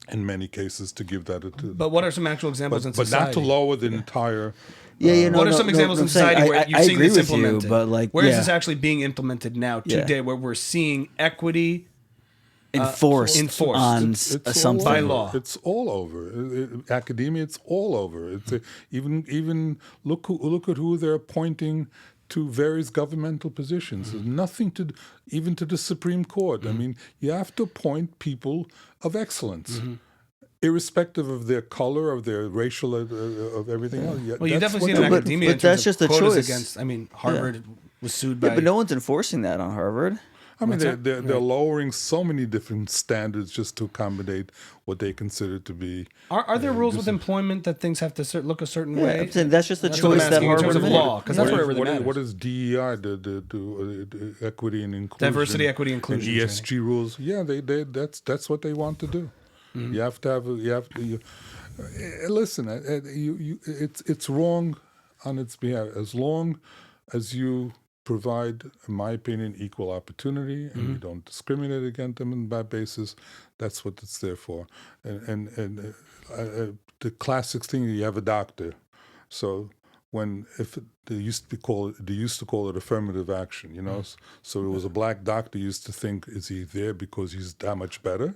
in many cases, to give that But what are some actual examples in society? But not to lower the entire... what are some examples in society where you've seen this implemented? Where is this actually being implemented now today, where we're seeing equity enforced on something by law? It's all over. Academia, it's all over. It's even look at who they're appointing to various governmental positions. There's nothing even to the Supreme Court. I mean, you have to appoint people of excellence. Irrespective of their color, of their racial, of everything else. Well, you definitely see it in academia. But that's just a choice. Against, Harvard was sued by... but no one's enforcing that on Harvard. I mean, they're lowering so many different standards just to accommodate what they consider to be... Are there rules with employment that things have to look a certain way? That's just a choice that Harvard made. In terms of law, because that's where it really matters. What is DEI, the equity and inclusion? Diversity, equity, inclusion. And ESG rules. Yeah, that's what they want to do. You have to have. Listen. It's wrong on its behalf. As long as you provide, in my opinion, equal opportunity and you don't discriminate against them on that basis, that's what it's there for. And the classic thing, you have a doctor. So they used to call it affirmative action. So it was a black doctor used to think, is he there because he's that much better?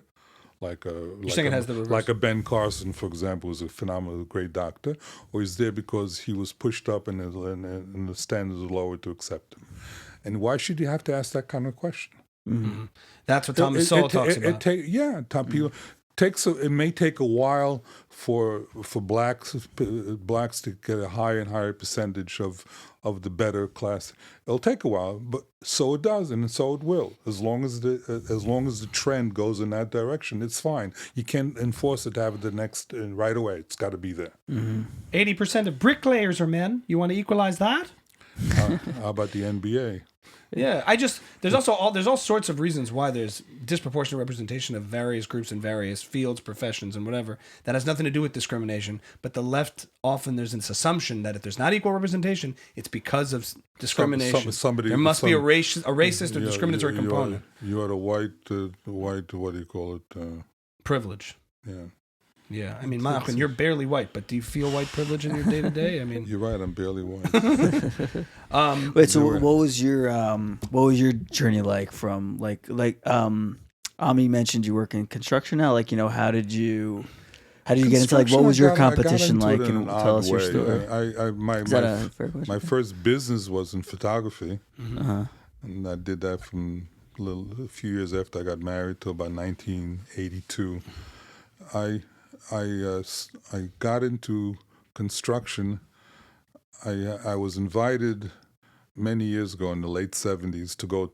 Like a Ben Carson, for example, who's a phenomenal, great doctor, or he's there because he was pushed up and the standards are lower to accept him. And why should you have to ask that kind of question? That's what Thomas Sowell talks about. it may take a while for blacks to get a higher and higher percentage of the better class. It'll take a while, but so it does, and so it will. As long as the trend goes in that direction, it's fine. You can't enforce it to have it the next right away. It's got to be there. 80% of bricklayers are men. You want to equalize that? How about the NBA? Yeah, there's all sorts of reasons why there's disproportionate representation of various groups in various fields, professions, and whatever. That has nothing to do with discrimination. But the left, often there's this assumption that if there's not equal representation, it's because of discrimination. There must be a racist or discriminatory component. You are a white, what do you call it? Privilege. Yeah. Yeah, I mean, Nachman, you're barely white, but do you feel white privilege in your day to day? I mean, you're right. I'm barely white. Wait, so what was your journey like from Ami mentioned you work in construction now? Like, how did you get into what was your competition like? And tell us your story. Is that a fair question? My first business was in photography, and I did that from a few years after I got married to about 1982. I got into construction. I was invited many years ago in the late 70s to go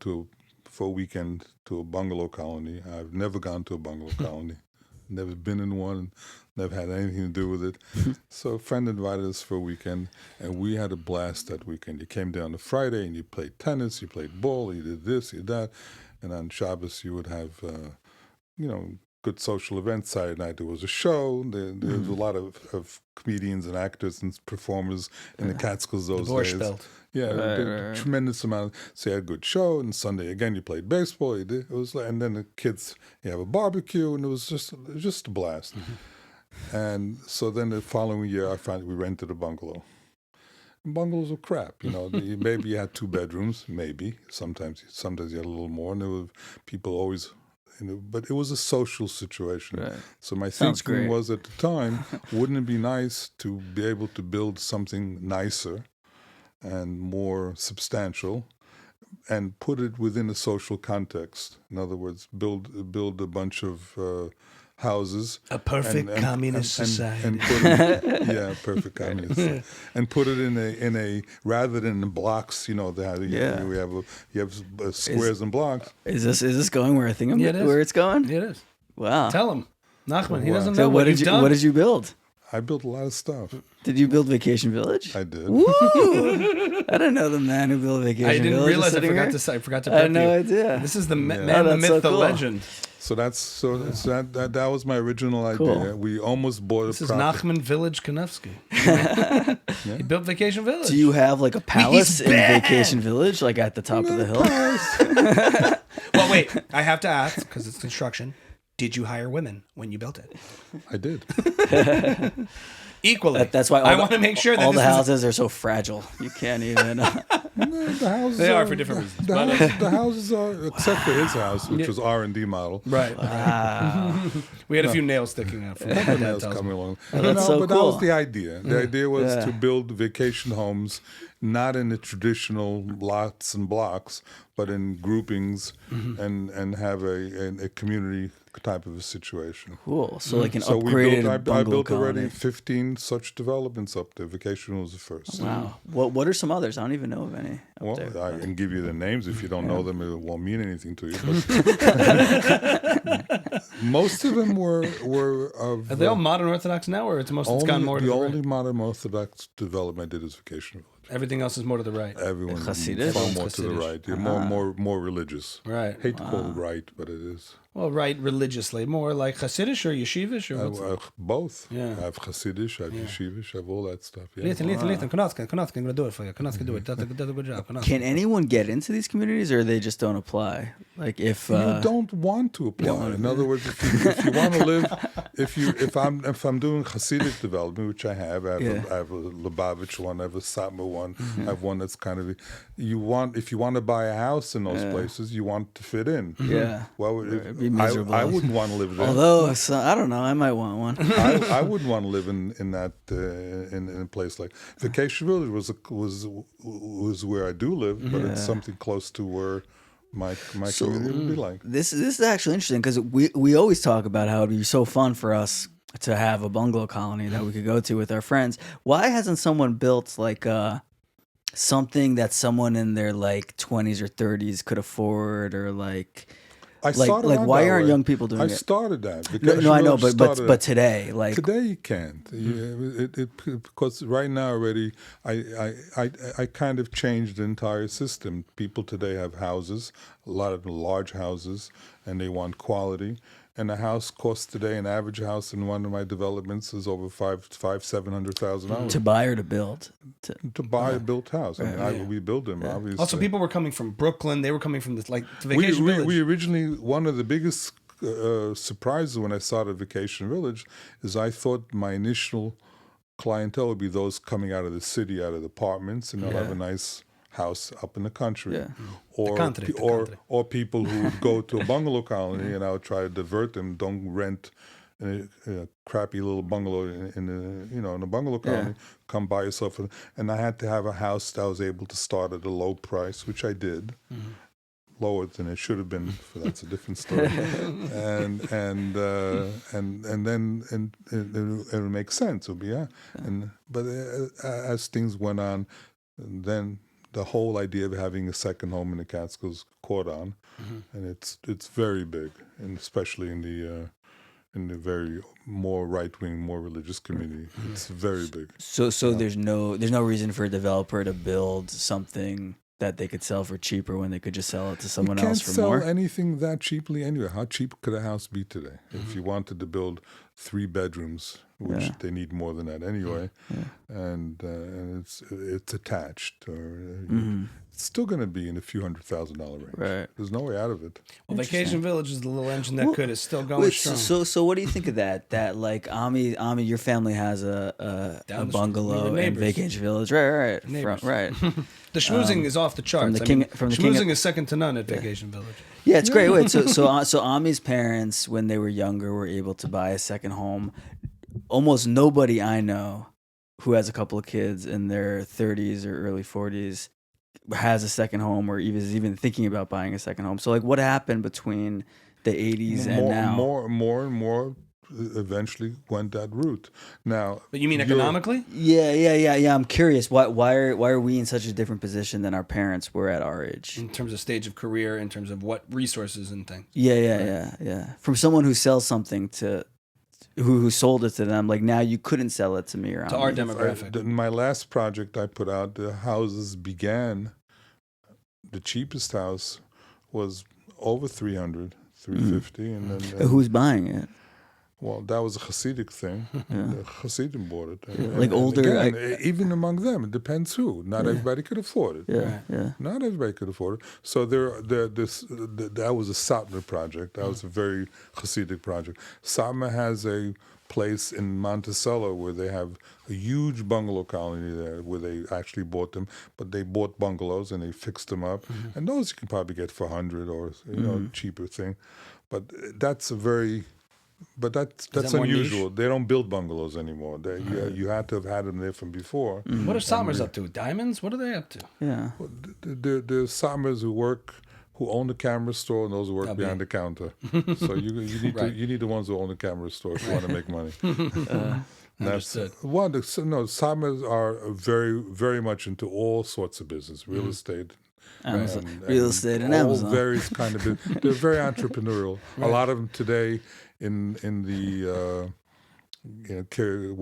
for a weekend to a bungalow colony. I've never gone to a bungalow colony, never been in one, never had anything to do with it. So a friend invited us for a weekend, and we had a blast that weekend. You came down on Friday and you played tennis, you played ball, you did this, you did that, and on Shabbos you would have, good social events. Saturday night there was a show. There was a lot of comedians and actors and performers in the Catskills those days. Yeah, tremendous amount. So you had a good show. And Sunday again you played baseball. And then the kids, you have a barbecue, and it was just a blast. And so then the following year we rented a bungalow. And bungalows were crap, Maybe you had 2 bedrooms, maybe. Sometimes you had a little more, and there were people always. But it was a social situation. Right. So my thinking was at the time, wouldn't it be nice to be able to build something nicer and more substantial and put it within a social context? In other words, build a bunch of houses. A perfect communist society. And put it, perfect communist. And put it in a rather than in blocks, you have squares and blocks. Is this going where I think where it's going? It is. Wow. Tell him. Nachman, he doesn't know so what you've done. What did you build? I built a lot of stuff. Did you build Vacation Village? I did. Woo! I didn't know the man who built Vacation Village. I didn't realize I forgot to prep I had no idea. This is the man, the myth, the legend. So that was my original idea. Cool. We almost bought This a is property. Nachman Village Kanovsky. He built Vacation Village. Do you have like a palace in Vacation Village, like at the top of the hill? Well, wait. I have to ask, because it's construction. Did you hire women when you built it? I did. Equally. That's why I want to make sure that all the houses are so fragile. You can't even. The houses they are for different reasons. The houses are, except for his house, which was R&D model. Right. Wow. We had a few nails sticking out from that. Nails coming along. That's so but cool. that was the idea. The idea was to build vacation homes, not in the traditional lots and blocks, but in groupings, and have a community type of a situation. Cool. So like an upgraded I built colony. already 15 such developments up there. Vacation was the first. Wow. What are some others? I don't even know of any. Well, I can give you the names. If you don't know them, it won't mean anything to you. But most of them were of. Are they all modern Orthodox now, or it's gone more to the only right? modern Orthodox development I did is Vacation Village. Everything else is more to the right. Everyone Hasidish? far more to the right. Yeah, more religious. Right. Hate to call it right, but it is. Well, right religiously. More like Hasidish or Yeshivish? Or what's both. Yeah. I have Hasidish, I have Yeshivish, I have all that stuff. Yeah. Listen. Kanovsky going to do it for you. Kanovsky do it. Does a good job. Kanovsky. Can anyone get into these communities, or they just don't apply? Like if you don't want to apply. In other words, if you want to live, if I'm doing Hasidic development, which I have a Lubavitch one, I have a Satmar one, I have one that's kind of if you want to buy a house in those places, you want to fit in. Yeah. Well, it'd be miserable. I wouldn't want to live there. Although I don't know, I might want one. I wouldn't want to live in that in a place like Vacation Village was where I do live, but it's something close to my community would be like. This is actually interesting because we always talk about how it would be so fun for us to have a bungalow colony that we could go to with our friends. Why hasn't someone built like something that someone in their like 20s or 30s could afford, or like why aren't young people doing it? I started that. No, I know, but today, like today you can't. Because right now already, I kind of changed the entire system. People today have houses, a lot of large houses, and they want quality. And a house costs today, an average house in one of my developments is over $700,000 to buy or to build. To buy a built house. I mean, we build them obviously. Also, people were coming from Brooklyn. They were coming from this Vacation Village. We originally, one of the biggest surprises when I started Vacation Village is I thought my initial clientele would be those coming out of the city, out of the apartments, and they'll have a nice house up in the country, or people who would go to a bungalow colony, and I would try to divert them. Don't rent a crappy little bungalow in a bungalow colony. Come buy yourself, and I had to have a house that I was able to start at a low price, which I did, lower than it should have been. That's a different story, and then it would make sense. It would be but as things went on, then the whole idea of having a second home in the Catskills caught on, and it's very big, and especially in the very more right-wing, more religious community, it's very big. So there's no reason for a developer to build something that they could sell for cheaper when they could just sell it to someone else for more. You can't sell anything that cheaply anyway. How cheap could a house be today? If you wanted to build 3 bedrooms, which they need more than that anyway, and it's attached, or it's still going to be in a few $100,000 range. Right. There's no way out of it. Well, Vacation Village is the little engine that is still going strong. So what do you think of that? That like Ami, your family has a bungalow in Vacation Village, right? The schmoozing is off the charts. Schmoozing is second to none at Vacation Village. Yeah, it's great. Wait, so Ami's parents, when they were younger, were able to buy a second home. Almost nobody I know who has a couple of kids in their 30s or early 40s has a second home, or is even thinking about buying a second home. So, like, what happened between the 80s and now? More and more eventually went that route. Now, but you mean economically? Yeah. I'm curious. Why are we in such a different position than our parents were at our age? In terms of stage of career, in terms of what resources and things. Yeah. From someone who sells something to who sold it to them, like now you couldn't sell it to me or to our demographic. My last project I put out, the houses began. The cheapest house was over $300, $350, and then who's buying it? Well, that was a Hasidic thing. The Hasidim bought it. Like older... Again, even among them, it depends who. Not everybody could afford it. Yeah. Not everybody could afford it. So that was a Satmar project. That was a very Hasidic project. Satmar has a place in Monticello where they have a huge bungalow colony there where they actually bought them. But they bought bungalows and they fixed them up. And those you can probably get for $100 or cheaper thing. But that's a very... But that's unusual. They don't build bungalows anymore. You had to have had them there from before. What are Satmars up to? Diamonds? What are they up to? Yeah. Well, the Satmars who own the camera store and those who work behind the counter. So you need the ones who own the camera store if you want to make money. Understood. Satmars are very, very much into all sorts of business, real estate. Real estate and Amazon. Various kind of business. They're very entrepreneurial. A lot of them today in the KJ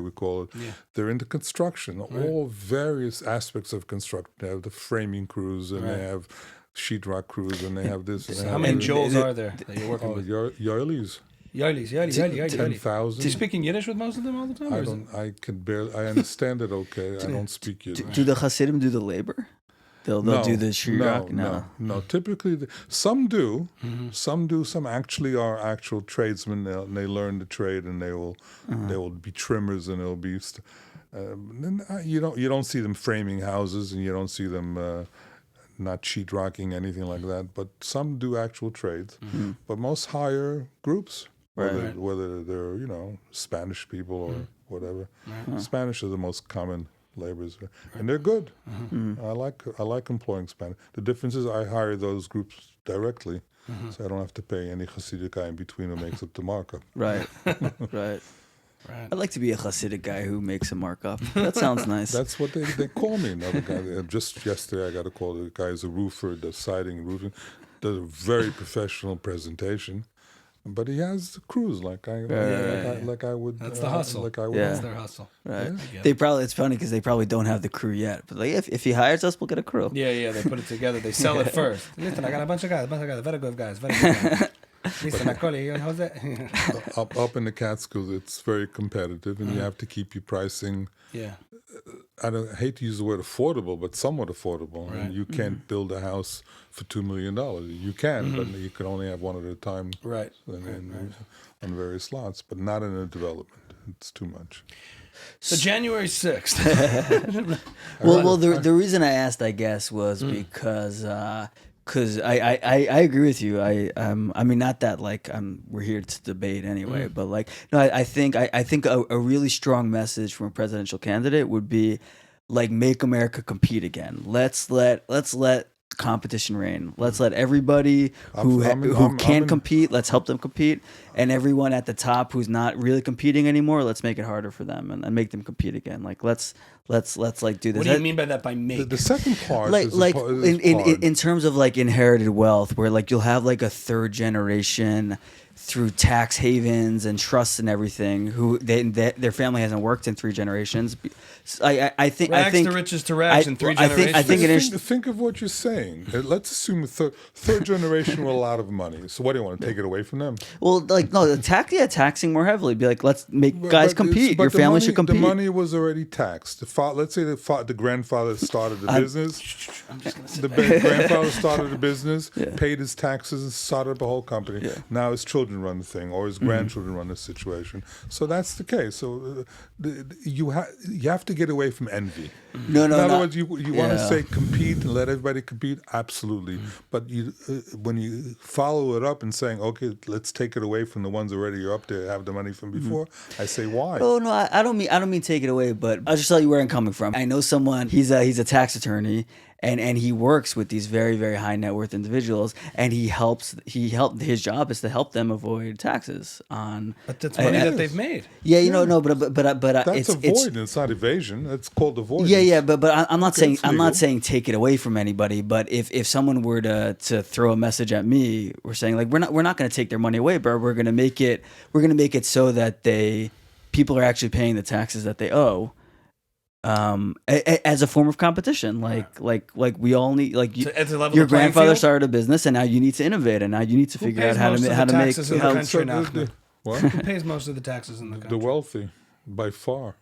we call it. Yeah. They're into construction. All various aspects of construction. They have the framing crews and they have sheetrock crews and they have this. How many Joels are there that you're working with? Yoilies. Yoilies. 10,000. Do you speak in Yiddish with most of them all the time? I understand it okay. I don't speak Yiddish. Do the Hasidim do the labor? They'll do the sheetrock? No. Typically, some do. Some do. Some actually are actual tradesmen. They learn the trade, and they will be trimmers, and they'll be. You don't see them framing houses, and you don't see them not sheetrocking anything like that. But some do actual trades. But most hire groups, whether they're Spanish people or whatever. Spanish is the most common laborers, and they're good. I like employing Spanish. The difference is I hire those groups directly, so I don't have to pay any Hasidic guy in between who makes up the markup. Right. Right. I'd like to be a Hasidic guy who makes a markup. That sounds nice. That's what they call me. Another guy. Just yesterday, I got a call. The guy is a roofer, does siding and roofing, does a very professional presentation, but he has the crews like I would. That's the hustle. Like I would. That's their hustle. Right. Yeah. They probably, it's funny because they probably don't have the crew yet. But like, if he hires us, we'll get a crew. Yeah, they put it together. They sell it first. Listen, I got a bunch of guys, very good guys. Listen, I call you, how's that? up in the Catskills, it's very competitive, and you have to keep your pricing. Yeah. I hate to use the word affordable, but somewhat affordable. Right. And you can't build a house for $2 million. You can, but you can only have one at a time. Right. On various lots, but not in a development. It's too much. So January 6th. Well, the reason I asked, I guess, was because I agree with you. I mean, not that like we're here to debate anyway, but like no, I think a really strong message from a presidential candidate would be like make America compete again. Let's let competition reign. Let's let everybody who can compete, let's help them compete, and everyone at the top who's not really competing anymore, let's make it harder for them and make them compete again. Like let's like do this. What do you mean by that? By make the second part, like in terms of like inherited wealth, where like you'll have like a third generation through tax havens and trusts and everything, who their family hasn't worked in 3 generations. I think the riches to rags in 3 generations. I think it is. Think of what you're saying. Let's assume the third generation with a lot of money. So what do you want to take it away from them? Well, like no, taxing more heavily. Be like, let's make guys compete. Your family should compete. The money was already taxed. Let's say the grandfather started the business. The grandfather started the business, paid his taxes, and started up a whole company. Yeah. Now his children run the thing, or his grandchildren run the situation. So that's the case. So you have to get away from envy. No. In other words, you want to say compete and let everybody compete. Absolutely, but when you follow it up and saying, okay, let's take it away from the ones already up there, have the money from before. I say why? Oh no, I don't mean take it away, but I'll just tell you where I'm coming from. I know someone. He's a tax attorney. And he works with these very, very high net worth individuals, and his job is to help them avoid taxes on. But that's money that they've made. Yeah, but that's avoidance. It's not evasion. It's called avoidance. Yeah, but I'm not saying take it away from anybody. But if someone were to throw a message at me, we're saying like we're not going to take their money away, but we're going to make it so that people are actually paying the taxes that they owe. As a form of competition, like we all need, like your grandfather started a business, and now you need to innovate, and now you need to figure out how to make. Who pays most of the taxes in the country? The wealthy, by far.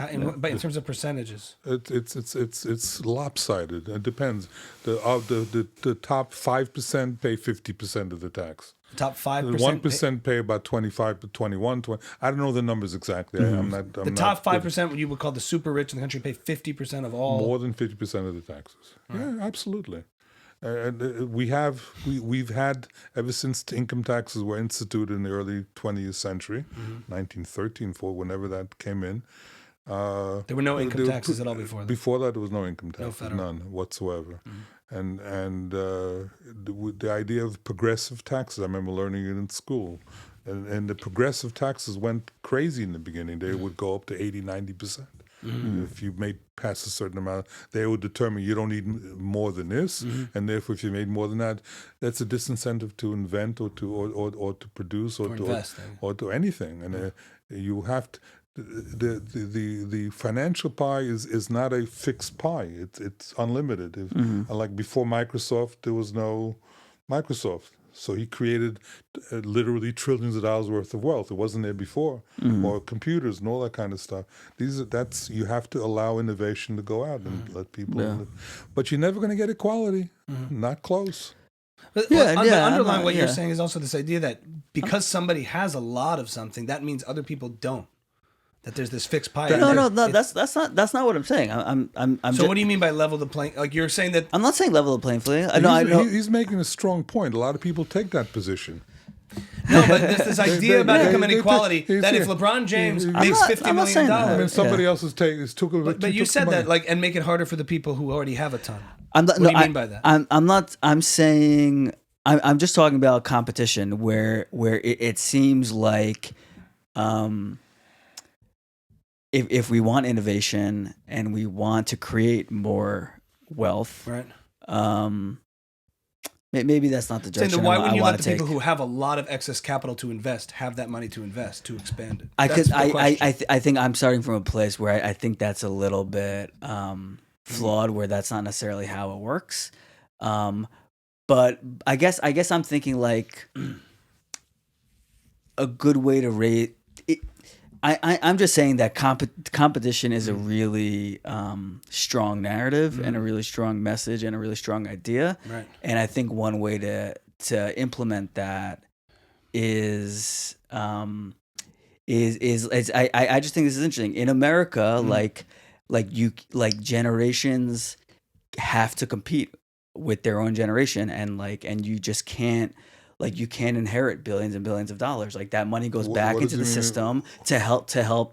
In terms of percentages, it's lopsided. It depends. The top 5% pay 50% of the tax. Top 5%. 1% pay about 25 to 21. 20. I don't know the numbers exactly. The top 5%, what you would call the super rich in the country, pay 50% of all. More than 50% of the taxes. Right. Yeah, absolutely. And we've had ever since income taxes were instituted in the early 20th century, 1913, whenever that came in. There were no income taxes at all before that. Before that, there was no income taxes, no none whatsoever. And the idea of progressive taxes, I remember learning it in school. And the progressive taxes went crazy in the beginning. They would go up to 80, 90%. If you made past a certain amount, they would determine you don't need more than this, and therefore, if you made more than that, that's a disincentive to invent or to produce or to invest, or to anything. And you have to. The financial pie is not a fixed pie. It's unlimited. Like before Microsoft, there was no Microsoft. So he created literally trillions of dollars worth of wealth. It wasn't there before, or computers and all that kind of stuff. You have to allow innovation to go out and let people live. But you're never going to get equality. Not close. But underlying what you're saying is also this idea that because somebody has a lot of something, that means other people don't. That there's this fixed pie. No, that's not what I'm saying. I'm so what do you mean by level the playing? Like you're saying that I'm not saying level the playing field. He's making a strong point. A lot of people take that position. No, but there's this idea about income inequality that if yeah. LeBron James I'm makes not- $50 I'm not million saying that. I mean, dollars, somebody else is took a but you said that like and make it harder for the people who already have a ton. What do you mean by that? I'm not. I'm saying. I'm just talking about competition, where it seems like, if we want innovation and we want to create more wealth, Right. Maybe that's not the Saying direction that why I wouldn't you want let to the take. people who have a lot of excess capital to invest have that money to invest to expand it? I That's could. the question. I think I'm starting from a place where I think that's a little bit flawed, where that's not necessarily how it works. But I guess I'm thinking like a good way to rate it. I'm just saying that competition is a really strong narrative and a really strong message and a really strong idea. Right. And I think one way to implement that is I just think this is interesting. In America, like generations have to compete with their own generation, and you just can't. Like you can't inherit billions and billions of dollars. Like that money goes back what into the does it mean? system to help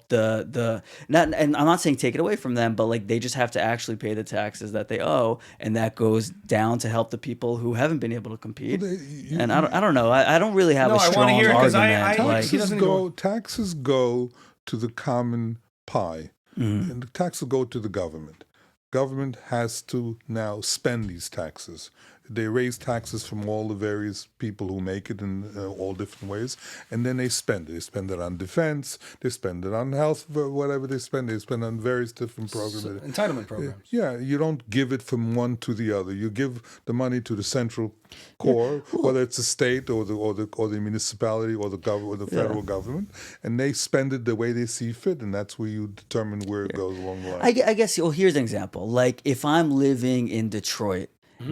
the not. And I'm not saying take it away from them, but like they just have to actually pay the taxes that they owe, and that goes down to help the people who haven't been able to compete. And I don't know. I don't really have No, a I wanna strong hear it 'cause argument. I- he doesn't taxes go to the common pie, Mm-hmm. and the taxes go to the government. Government has to now spend these taxes. They raise taxes from all the various people who make it in all different ways, and then they spend it. They spend it on defense, they spend it on health, whatever they spend on various different programs. Entitlement programs. Yeah, you don't give it from one to the other. You give the money to the central core, whether it's the state or the municipality or the government or the federal government, and they spend it the way they see fit, and that's where you determine where it goes along the line. I guess. Well, here's an example. Like if I'm living in Detroit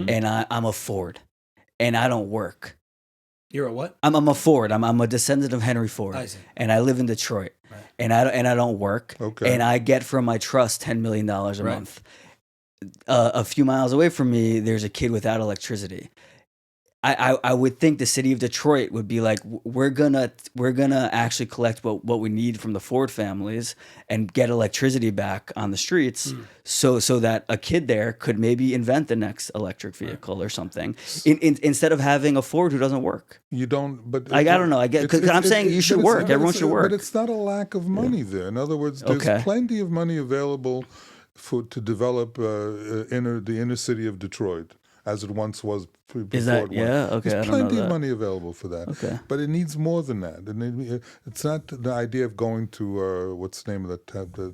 and I'm a Ford, and I don't work. You're a what? I'm a Ford. I'm a descendant of Henry Ford, I see. and I live in Detroit, and I don't work, Okay. and I get from my trust $10 million a month. A few miles away from me, there's a kid without electricity. I would think the city of Detroit would be like, we're gonna actually collect what we need from the Ford families and get electricity back on the streets, so that a kid there could maybe invent the next electric vehicle or something, instead of having a Ford who doesn't work. You don't, but I don't know. I get because I'm saying you should work. Everyone should work. But it's not a lack of money there. In other words, there's plenty of money available to develop the inner city of Detroit, as it once was before. Is that it went. okay? There's I don't know plenty of that. money available for that. Okay. But it needs more than that. And it's not the idea of going to what's the name of that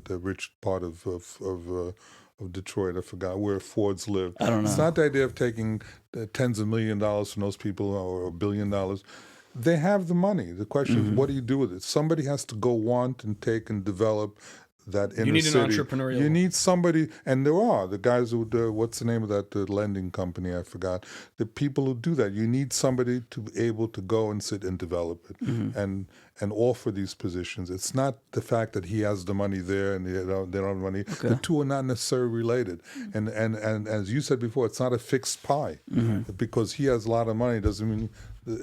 the rich part of Detroit. I forgot where Fords live. I don't know. It's not the idea of taking tens of $1 million from those people or $1 billion. They have the money. The question is, what do you do with it? Somebody has to go want and take and develop that inner You need city. an entrepreneurial. You need somebody, and there are the guys who what's the name of that lending company? I forgot. The people who do that. You need somebody to be able to go and sit and develop it and offer these positions. It's not the fact that he has the money there and they don't have money. Okay. The two are not necessarily related. And as you said before, it's not a fixed pie. Because he has a lot of money doesn't mean.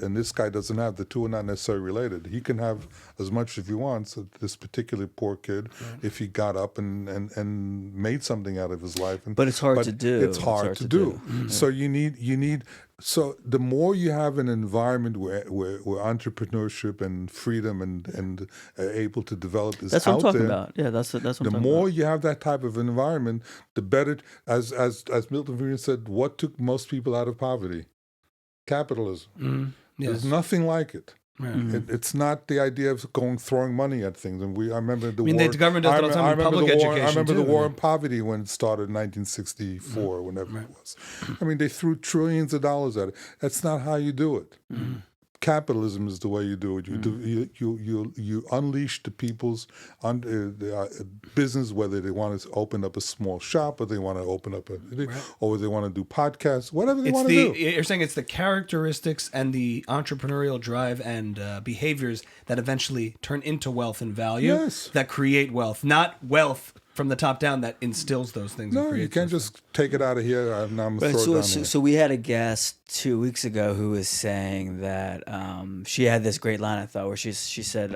And this guy doesn't have, the two are not necessarily related. He can have as much if he wants, this particular poor kid, if he got up and made something out of his life. But it's hard to do. It's hard to do. So you need, so the more you have an environment where entrepreneurship and freedom and able to develop is That's what I'm out talking there, about. Yeah, that's what I'm the talking more about. you have that type of environment, the better. As Milton Friedman said, what took most people out of poverty? Capitalism. Yes. There's nothing like it. Right. It's not the idea of throwing money at things. And I remember the war. the government does that all the time in public I education, remember the too. war on poverty when it started in 1964, whenever it was. I mean, they threw trillions of dollars at it. That's not how you do it. Capitalism is the way you do it. You unleash the people's business, whether they want to open up a small shop or they want to open up or they want to do podcasts, whatever they want to do. You're saying it's the characteristics and the entrepreneurial drive and behaviors that eventually turn into wealth and value Yes. that create wealth, not wealth from the top down that instills those things. No, and you creates can't those just take it out of here. Now I'm Right, throw it down here. so we had a guest 2 weeks ago who was saying that she had this great line, I thought, where she said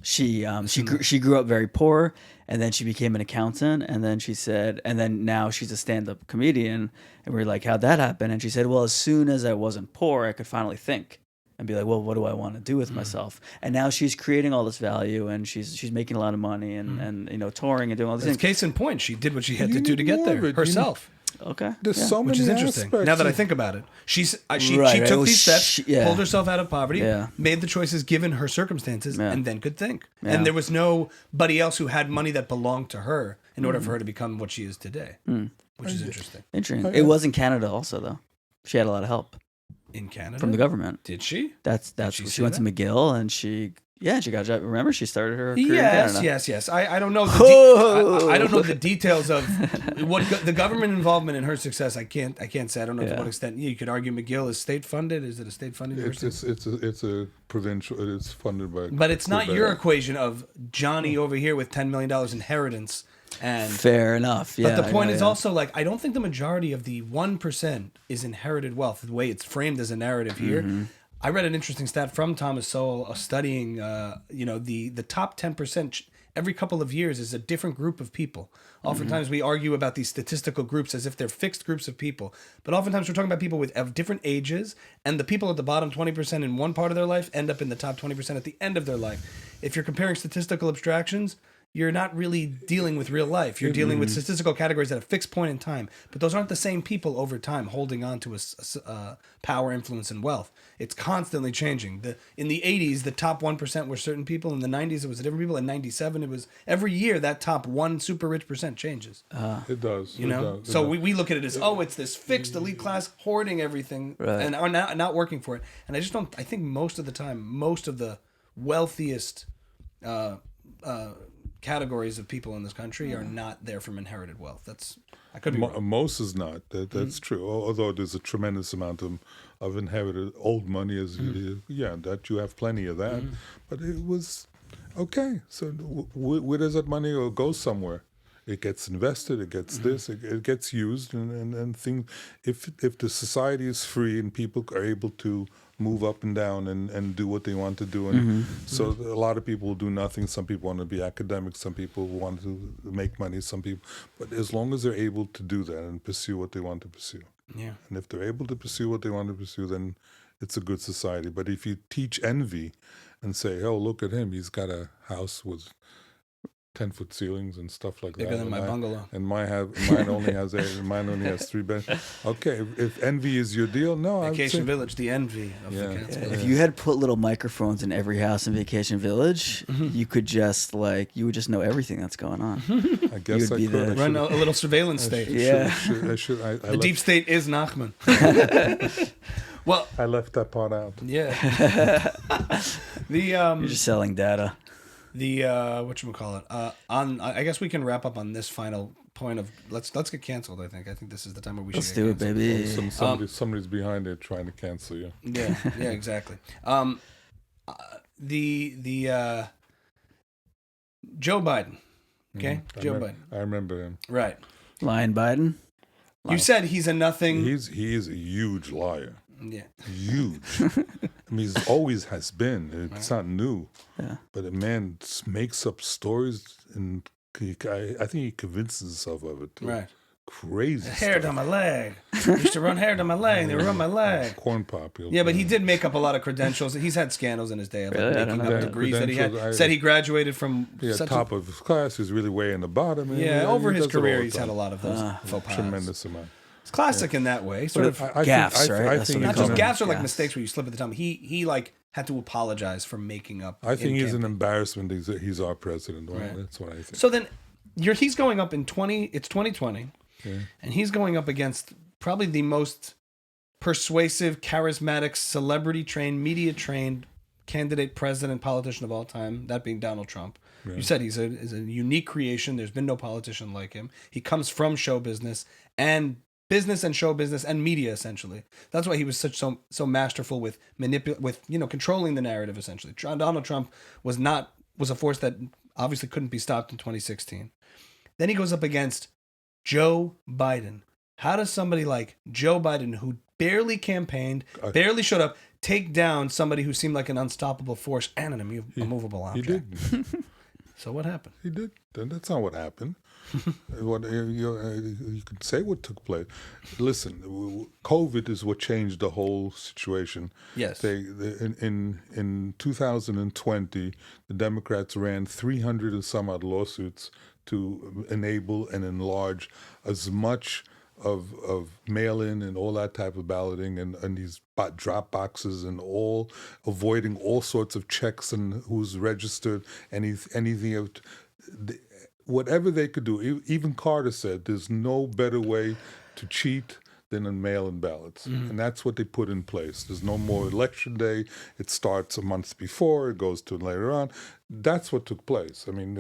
she grew up very poor, and then she became an accountant, and then she said, and then now she's a stand-up comedian, and we were like, how'd that happen? And she said, well, as soon as I wasn't poor, I could finally think and be like, well, what do I want to do with myself? And now she's creating all this value, and she's making a lot of money, and you know, touring and doing all these things. things. Case in point, she did what she had to You do to get love there it. herself. Okay, There's yeah. so many Which is interesting. aspects. Now that I think about it, she Right, took right. Well, these steps, yeah. pulled herself out of poverty, Yeah. made the choices given her circumstances, Yeah. and then could think. Yeah. And there was nobody else who had money that belonged to her in order for her to become what she is today, which is interesting. Interesting. It was in Canada also, though. She had a lot of help In Canada, from the government. did she? That's she she say went that? to McGill, and she got a job. Remember, she started her career in Canada. Yes. I don't know. Oh. I don't know the details of what the government involvement in her success. I can't say. I don't know to Yeah. what extent. You could argue McGill is state funded. Is it a state funded university? It's a provincial. It's funded by. But it's not Quebec. your equation of Johnny over here with $10 million inheritance. And Fair enough. Yeah. but the point is yeah. also like I don't think the majority of the 1% is inherited wealth. The way it's framed as a narrative here. Mm-hmm. I read an interesting stat from Thomas Sowell studying, the top 10%. Every couple of years is a different group of people. Oftentimes we argue about these statistical groups as if they're fixed groups of people. But oftentimes we're talking about people of different ages, and the people at the bottom 20% in one part of their life end up in the top 20% at the end of their life. If you're comparing statistical abstractions, you're not really dealing with real life. You're dealing with statistical categories at a fixed point in time. But those aren't the same people over time holding on to a power, influence, and wealth. It's constantly changing. In the 80s, the top 1% were certain people. In the 90s, it was different people. In 97, it was every year that top 1 super rich percent changes. It does. You know? It does. So we look at it as, it's this fixed elite class hoarding everything and are not working for it. And I think most of the time, most of the wealthiest categories of people in this country are not there from inherited wealth. I could be wrong. Most is not. That's true. Although there's a tremendous amount of inherited old money, that you have plenty of that. But it was okay. So where does that money go? It goes somewhere. It gets invested. It gets this. It gets used, and things. If the society is free and people are able to move up and down and do what they want to do, and so a lot of people will do nothing. Some people want to be academics. Some people want to make money. Some people, but as long as they're able to do that and pursue what they want to pursue, and if they're able to pursue what they want to pursue, then it's a good society. But if you teach envy and say, "Oh, look at him, he's got a house with 10-foot ceilings and stuff like Bigger that. than my bungalow. And mine only has 3 beds. Okay, if envy is your deal, no. Vacation Village, the envy of the cats. If you had put little microphones in every house in Vacation Village, you could just you would just know everything that's going on. I guess I be could. Run a little surveillance state. Yeah. The deep state is Nachman. Well, I left that part out. yeah. You're just selling data. Whatchamacallit? I guess we can wrap up on this final point of let's get canceled. I think this is the time where we Let's should do it, get canceled. baby. Somebody's behind it trying to cancel you. Yeah, exactly. Joe Biden. Okay, Joe Biden. I remember him. Right. Lion Biden. You said he's a nothing. He is a huge liar. Yeah. Huge. I mean, he always has been. It's not new. Yeah. But a man makes up stories, and I think he convinces himself of it too. Right. Crazy Hair stuff. down my leg. Used to run hair down my leg. They would run my leg. Corn pop. Yeah, but he did make up a lot of credentials. He's had scandals in his day of Really? I making don't up know. degrees that he had. Credentials, Said he graduated from such top of his class. He's really way in the bottom. and over he his does it all career, the he's time. had a lot of those faux pas. Tremendous amount. It's classic in that way. Sort of Gaffes, right? I That's think what not we call just them. gaffes are like Gaffes. mistakes where you slip at the time. He like had to apologize for making up. I think in he's an campaign. embarrassment. He's our president. Well, Right. That's what I think. So then, he's going up in 2020, and he's going up against probably the most persuasive, charismatic, celebrity-trained, media-trained candidate, president, politician of all time, that being Donald Trump. Yeah. You said he's a unique creation. There's been no politician like him. He comes from show business and show business and media, essentially. That's why he was so masterful with controlling the narrative, essentially. Donald Trump was a force that obviously couldn't be stopped in 2016. Then he goes up against Joe Biden. How does somebody like Joe Biden, who barely campaigned, barely showed up, take down somebody who seemed like an unstoppable force and an immovable object? He did. So what happened? He did. That's not what happened. You can say what took place. Listen, COVID is what changed the whole situation. Yes. In 2020, the Democrats ran 300 and some odd lawsuits to enable and enlarge as much of mail-in and all that type of balloting and these drop boxes and all avoiding all sorts of checks and who's registered, anything of whatever they could do. Even Carter said there's no better way to cheat than in mail-in ballots. And that's what they put in place. There's no more election day. It starts a month before. It goes to later on. That's what took place. I mean,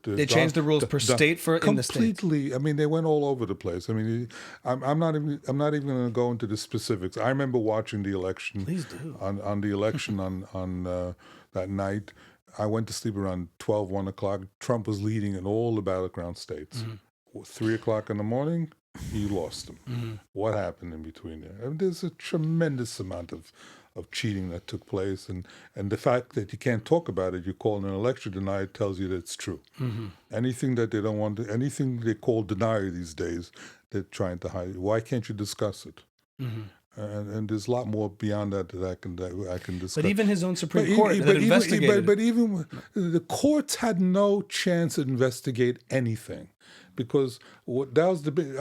they changed the rules per state in the states. Completely. I mean, they went all over the place. I mean, I'm not even going to go into the specifics. I remember watching the election. Please do. On the election on that night. I went to sleep around 12, 1 o'clock. Trump was leading in all the battleground states. 3 o'clock in the morning, he lost them. What happened in between there? I mean, there's a tremendous amount of cheating that took place. And the fact that you can't talk about it, you call an election denier, tells you that it's true. Anything that they don't want to, anything they call denier these days, they're trying to hide. Why can't you discuss it? And there's a lot more beyond that I can discuss. But even his own Supreme Court that investigated. But even the courts had no chance to investigate anything, because that was the big.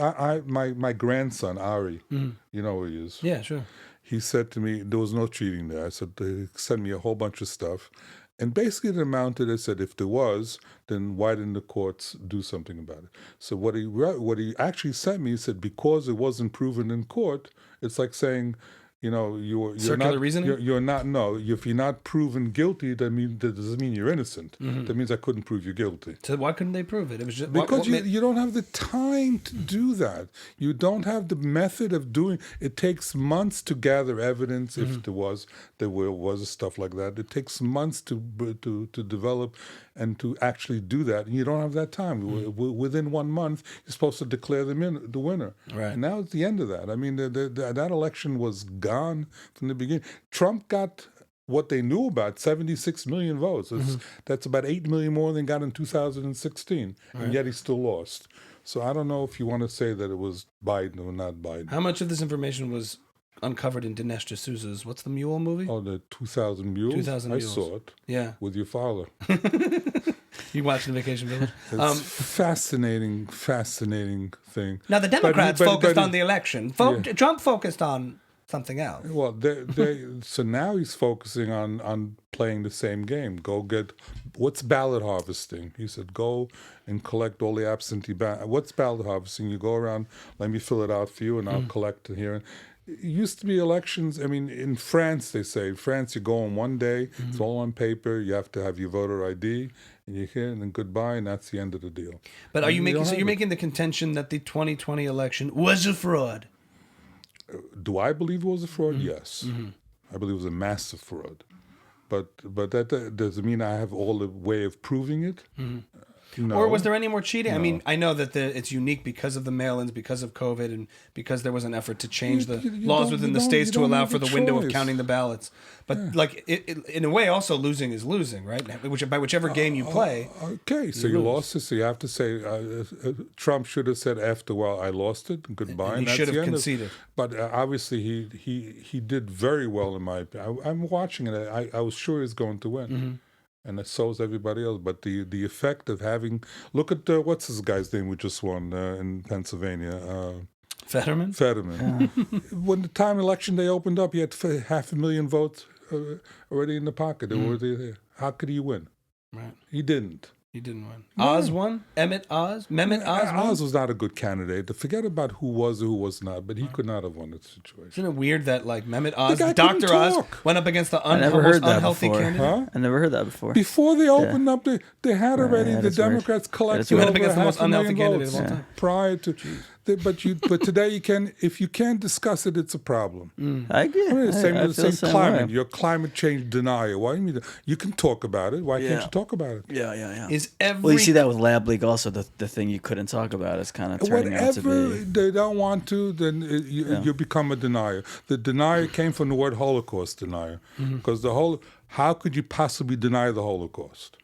My grandson Ari, you know who he is. Yeah, sure. He said to me there was no cheating there. I said they sent me a whole bunch of stuff. And basically it amounted, I said, if there was, then why didn't the courts do something about it? So what he actually sent me, he said, because it wasn't proven in court, it's like saying, you know, you're circular not reasoning? You're not. No, if you're not proven guilty, that doesn't mean you're innocent. That means I couldn't prove you guilty. So why couldn't they prove it? It was just because you don't have the time to do that. You don't have the method of doing. It takes months to gather evidence. If there was stuff like that, it takes months to develop and to actually do that. And you don't have that time. Within 1 month, you're supposed to declare the winner. Right. And now it's the end of that. I mean, that election was gone from the beginning. Trump got what they knew about, 76 million votes. That's about 8 million more than got in 2016, and yet he still lost. So I don't know if you want to say that it was Biden or not Biden. How much of this information was uncovered in Dinesh D'Souza's, what's the Mule movie? Oh, the 2000 Mules? 2000 Mules. I saw it. Yeah. With your father. You watched The Vacation Village? It's fascinating thing. Now, the Democrats focused on the election. Trump focused on something else. Well, so now he's focusing on playing the same game. Go get, what's ballot harvesting? He said, go and collect all the absentee ballots. What's ballot harvesting? You go around, let me fill it out for you, and I'll collect it here. It used to be elections. I mean, in France, they say, in France, you go on one day, it's all on paper, you have to have your voter ID, and you're here, and then goodbye, and that's the end of the deal. But you're making the contention that the 2020 election was a fraud? Do I believe it was a fraud? Yes. I believe it was a massive fraud. But that doesn't mean I have all the way of proving it. No. Or was there any more cheating? No. I mean, I know that it's unique because of the mail-ins, because of COVID, and because there was an effort to change the laws within the states to allow for the window of counting the ballots. But like, in a way, also losing is losing, right? By whichever game you play. Okay, so you lost it. So you have to say Trump should have said after, well, I lost it, goodbye. And he should have conceded. But obviously, he did very well in my opinion. I'm watching it. I was sure he was going to win. And so is everybody else. But the effect of having... Look at, what's this guy's name we just won in Pennsylvania? Fetterman? Fetterman. When the time election day opened up, he had 500,000 votes already in the pocket. They were there. How could he win? Right. He didn't. He didn't win. No. Oz won? Mehmet Oz won? Oz was not a good candidate. Forget about who was or who was not, but he could not have won the situation. Isn't it weird that like Mehmet Oz, Dr. Oz, went up against the most unhealthy candidate? Huh? I never heard that before. Before they opened up, they had already the Democrats collected went up against the most unhealthy candidate of all time. Prior to But today you can. If you can't discuss it, it's a problem. I agree. I mean, the same, I the feel same the same climate. way. You're a climate change denier. Why do you mean? You can talk about it. Why Yeah. can't you talk about it? Yeah. Is every Well, you see that with Lab Leak also. The thing you couldn't talk about is kind of turning out to Whatever be. they don't want to, then you become a denier. The denier came from the word Holocaust denier, because how could you possibly deny the Holocaust?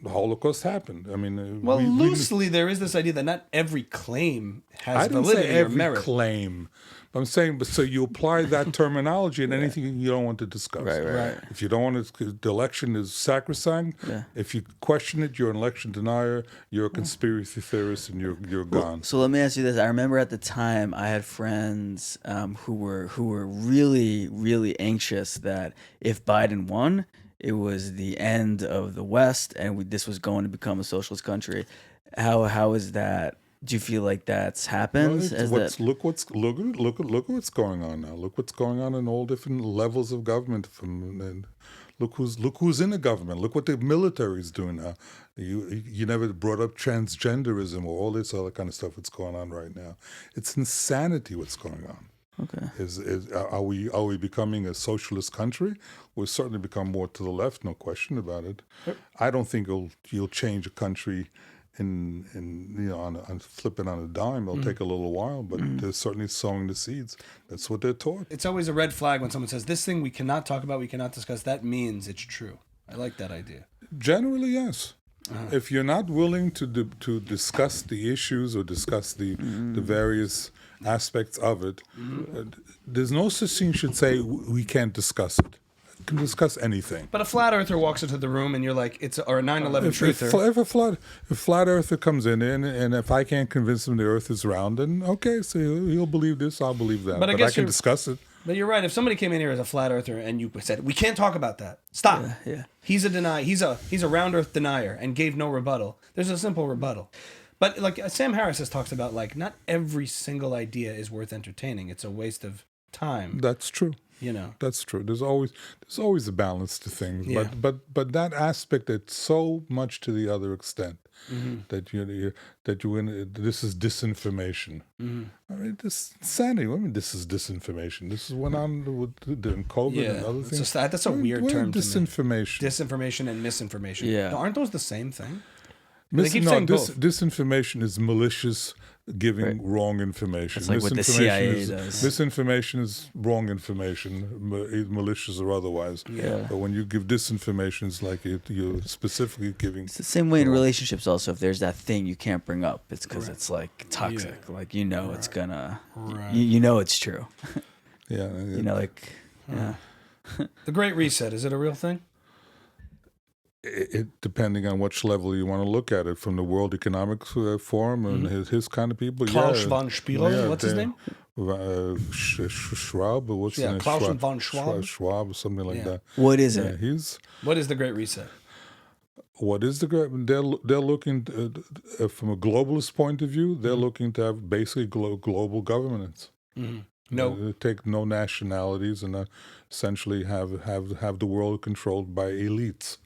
The Holocaust happened. I mean, well, loosely there is this idea that not every claim has I didn't validity say or every merit. claim. I'm saying, but so you apply that terminology in anything you don't want to discuss. Right. If you don't want to, the election is sacrosanct. Yeah. If you question it, you're an election denier. You're a conspiracy theorist, and you're gone. So let me ask you this. I remember at the time I had friends who were really, really anxious that if Biden won, it was the end of the West and this was going to become a socialist country. How is that? Do you feel like that's happened? Look what's going on now. Look what's going on in all different levels of government. Look who's in the government. Look what the military is doing now. You never brought up transgenderism or all this other kind of stuff that's going on right now. It's insanity what's going on. Okay. Are we becoming a socialist country? We'll certainly become more to the left, no question about it. I don't think you'll change a country on flipping on a dime. It'll take a little while, but they're certainly sowing the seeds. That's what they're taught. It's always a red flag when someone says, this thing we cannot talk about, we cannot discuss. That means it's true. I like that idea. Generally, yes. If you're not willing to discuss the issues or discuss the various aspects of it, there's no such thing should say we can't discuss it. You can discuss anything. But a flat earther walks into the room and you're like, or a 9/11 truther. If a flat earther comes in and if I can't convince him the earth is round, then okay, so he'll believe this, I'll believe that. But I I can discuss it. But you're right. If somebody came in here as a flat earther and you said, we can't talk about that. Stop. Yeah. He's a denier. He's a round earth denier and gave no rebuttal. There's a simple rebuttal. But like Sam Harris has talks about, like, not every single idea is worth entertaining. It's a waste of time. That's true. You know. That's true. There's always a balance to things. Yeah. But that aspect, it's so much to the other extent that this is disinformation. I mean, this insanity. I mean, this is disinformation. This is went on during COVID and other things. That's a weird term to me. Disinformation. Disinformation and misinformation. Yeah. Now, aren't those the same thing? They keep saying both. Disinformation is malicious giving wrong information. It's like what the CIA does. Misinformation is wrong information, malicious or otherwise. Yeah. But when you give disinformation, it's like you're specifically giving. It's the same way in relationships also. If there's that thing you can't bring up, it's because it's like toxic. Yeah. Like, it's gonna, Right. you know it's true. Yeah. Yeah. The Great Reset, is it a real thing? It depending on which level you want to look at it, from the World Economic Forum and his kind of people. Klaus von Spiegel, what's his name? Schwab, or what's his name? Klaus von Schwab. Schwab, or something like that. What is it? What is the Great Reset? What is the great? They're looking from a globalist point of view. They're looking to have basically global governance. No, take no nationalities and essentially have the world controlled by elites.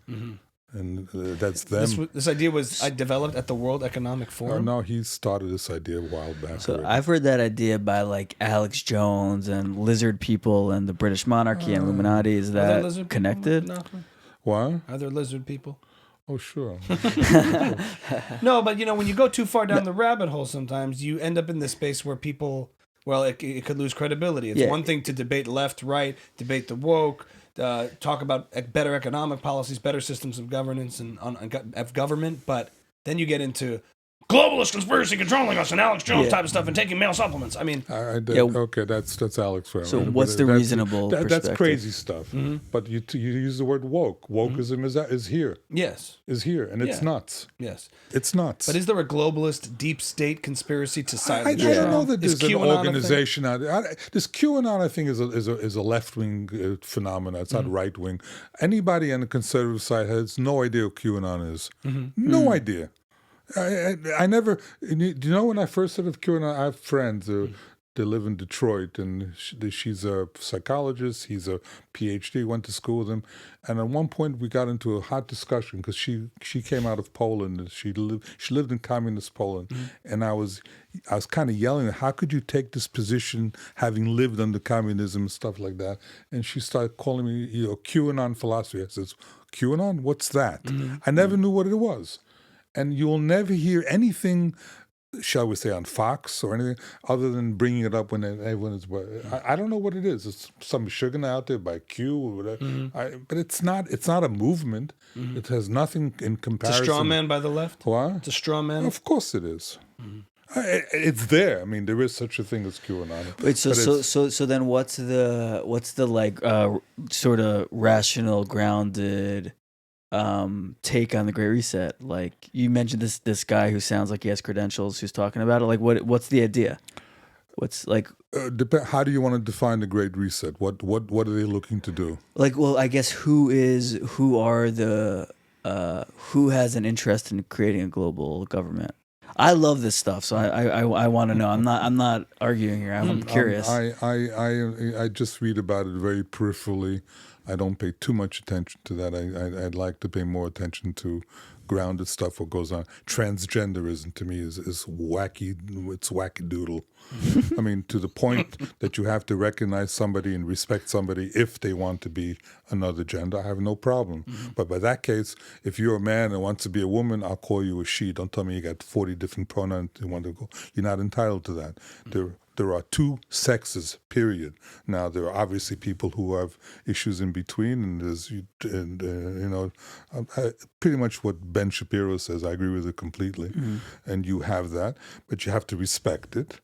And that's them. This idea was developed at the World Economic Forum? No, he started this idea a while back. So I've heard that idea by like Alex Jones and lizard people and the British monarchy and Illuminati. Is that connected? What? Are there lizard people? Oh, sure. No, but when you go too far down the rabbit hole, sometimes you end up in this space where people, it could lose credibility. It's one thing to debate left, right, debate the woke, talk about better economic policies, better systems of governance and of government, but then you get into globalist conspiracy controlling us and Alex Jones type of stuff and taking male supplements. I mean, okay, that's Alex. So what's the reasonable perspective? That's crazy stuff. But you use the word woke. Wokeism is here. Yes, is here, and it's nuts. Yes, it's nuts. But is there a globalist deep state conspiracy to silence? I don't know that there's an organization out there. This QAnon, I think, is a left wing phenomenon. It's not right wing. Anybody on the conservative side has no idea what QAnon is. No idea. I never. Do you know when I first heard of QAnon? I have friends. They live in Detroit, and she's a psychologist. He's a PhD. Went to school with him, and at one point we got into a hot discussion because she came out of Poland and she lived in communist Poland, and I was kind of yelling, "How could you take this position, having lived under communism and stuff like that?" And she started calling me, QAnon philosophy. I says, "QAnon? What's that?" I never knew what it was, and you'll never hear anything, shall we say, on Fox or anything other than bringing it up when everyone is. I don't know what it is. It's some sugar out there by Q or whatever. But it's not a movement. It has nothing in comparison. It's a straw man by the left. What? It's a straw man. Of course it is. It's there. I mean, there is such a thing as QAnon. Wait, so then what's the like sort of rational, grounded take on the Great Reset? Like you mentioned this guy who sounds like he has credentials who's talking about it. Like what's the idea? What's like how do you want to define the Great Reset? What are they looking to do? Like, well, I guess who has an interest in creating a global government? I love this stuff, so I want to know. I'm not arguing here. I'm curious. I just read about it very peripherally. I don't pay too much attention to that. I'd like to pay more attention to grounded stuff, what goes on. Transgenderism to me is wacky. It's wackadoodle. I mean, to the point that you have to recognize somebody and respect somebody if they want to be another gender. I have no problem. But by that case, if you're a man and wants to be a woman, I'll call you a she. Don't tell me you got 40 different pronouns you want to go. You're not entitled to that. There are two sexes, period. Now, there are obviously people who have issues in between, and there's, pretty much what Ben Shapiro says. I agree with it completely. And you have that, but you have to respect it.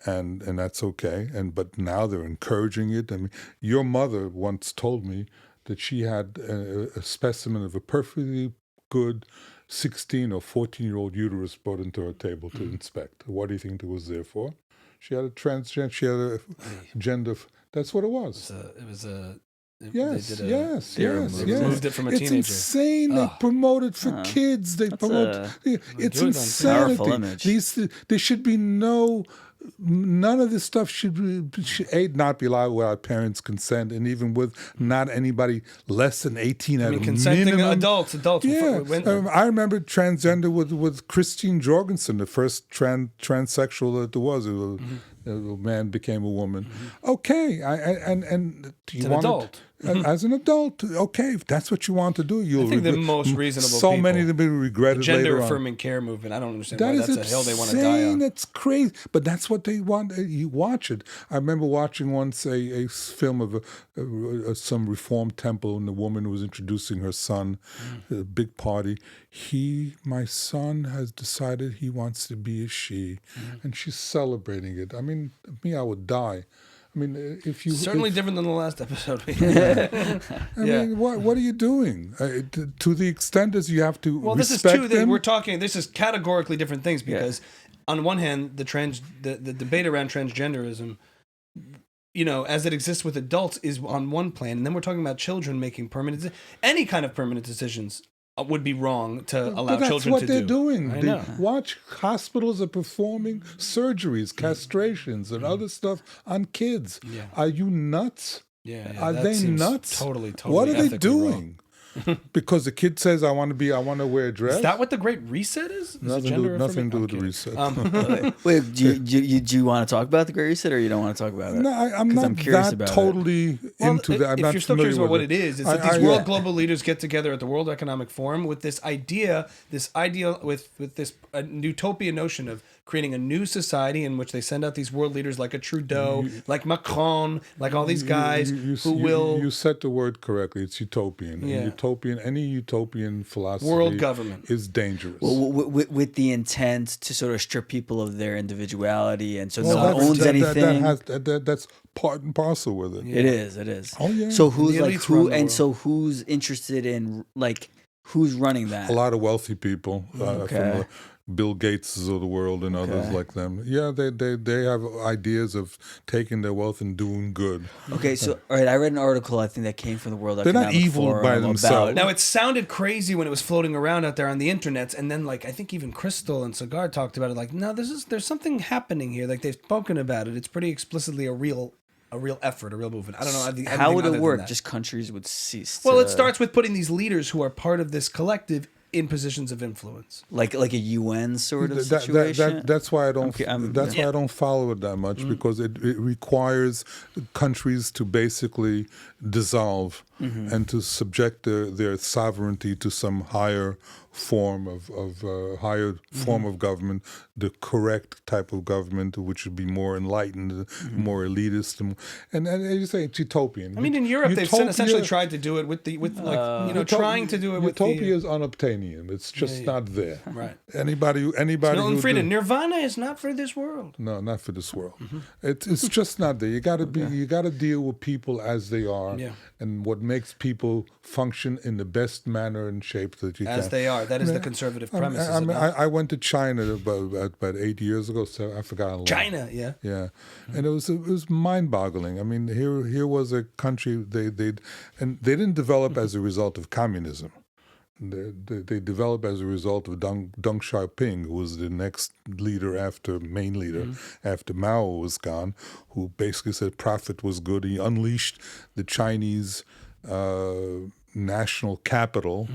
And that's okay. But now they're encouraging it. I mean, your mother once told me that she had a specimen of a perfectly good 16 or 14-year-old uterus brought into her table to inspect. What do you think it was there for? She had a transgender. She had a gender. That's what it was. Yes. Removed it from a teenager. It's insane. They promote it for kids. They promote. It's insanity. There should be none of this stuff should not be allowed without parents' consent, and even with not anybody less than 18 at a consenting minimum. adults. Yeah, I remember transgender with Christine Jorgensen, the first transsexual that there was. A man became a woman. Okay, and do you want adult. As an adult, okay, if that's what you want to do, you'll. I think the most reasonable. So people, many of them will regret it later on. Gender affirming care movement. I don't understand why that's a hill they want to die on. That's crazy, but that's what they want. You watch it. I remember watching once a film of some Reformed temple, and the woman was introducing her son, a big party. My son has decided he wants to be a she, and she's celebrating it. I mean, I would die. I mean, certainly different than the last episode. I mean, what are you doing? To the extent as you have to respect this is two them. We're talking. This is categorically different things because, on one hand, the debate around transgenderism, as it exists with adults, is on one plan, and then we're talking about children making any kind of permanent decisions. Would be wrong to allow children to do. That's what they're doing. I know. Watch, hospitals are performing surgeries, castrations, and other stuff on kids. Yeah. Are you nuts? Yeah. Are they nuts? Totally. What are they doing? Because the kid says, I want to wear a dress. Is that what the Great Reset is? Nothing to do with the reset. Wait, do you want to talk about the Great Reset, or you don't want to talk about it? No, I'm not curious that about totally into that. I'm if not you're still curious about what it is, it's that these world global leaders get together at the World Economic Forum with this idea with this utopia notion of creating a new society in which they send out these world leaders like a Trudeau, like Macron, like all these guys who will... You said the word correctly. It's utopian. Yeah. Any utopian philosophy... World government. ...is dangerous. Well, with the intent to sort of strip people of their individuality, and so no one owns anything. That's part and parcel with it. Yeah. It is. Oh, yeah. So who's interested in, like... Who's running that? A lot of wealthy people Okay. from Bill Gates of the world and others like them. Yeah, they have ideas of taking their wealth and doing good. Okay, so all right, I read an article I think that came from the World They're not Economic evil Forum by themselves. about Now, it sounded crazy when it was floating around out there on the internet, and then like I think even Crystal and Cigar talked about it. Like, no, there's something happening here. Like they've spoken about it. It's pretty explicitly a real effort, a real movement. I don't know. how would it work? Just countries would cease. Well, it starts with putting these leaders who are part of this collective in positions of influence. like a UN sort of situation. That's why I don't. That's why I don't follow it that much because it requires countries to basically dissolve and to subject their sovereignty to some higher form of government, the correct type of government, which would be more enlightened, more elitist, and as you say, it's utopian. I mean, in Europe, they've essentially tried to do it trying to do it with utopia is unobtainium. It's just not there. Right. Anybody. Milton Friedman, Nirvana is not for this world. No, not for this world. It's just not there. You got to deal with people as they are, and what makes people function in the best manner and shape that you can. As they are. That is the conservative premise. I went to China about 8 years ago, so I forgot how long. China, yeah. Yeah, and it was mind-boggling. I mean, here was a country they didn't develop as a result of communism. They developed as a result of Deng Xiaoping, who was the next main leader after Mao was gone, who basically said profit was good. He unleashed the Chinese national capital,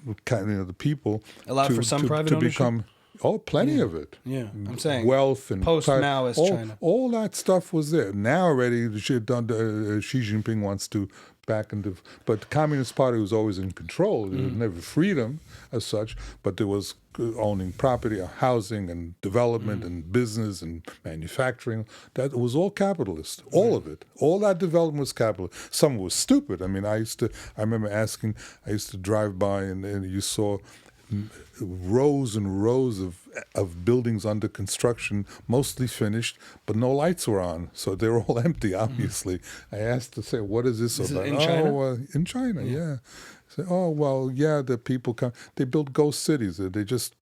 the people, allowed for some private to ownership? become. Oh, plenty of it. Yeah, I'm saying wealth and post-Maoist China. All that stuff was there. Now already, Xi Jinping wants to back into. But the Communist Party was always in control. There was never freedom as such, but there was owning property, housing, and development, and business, and manufacturing. That was all capitalist. All of it. All that development was capitalist. Some was stupid. I mean, I used to drive by, and you saw rows and rows of buildings under construction, mostly finished, but no lights were on, so they were all empty. Obviously, I asked to say, "What is this about?" In China? In China, yeah. Say, "Oh, well, yeah." The people come. They built ghost cities. They just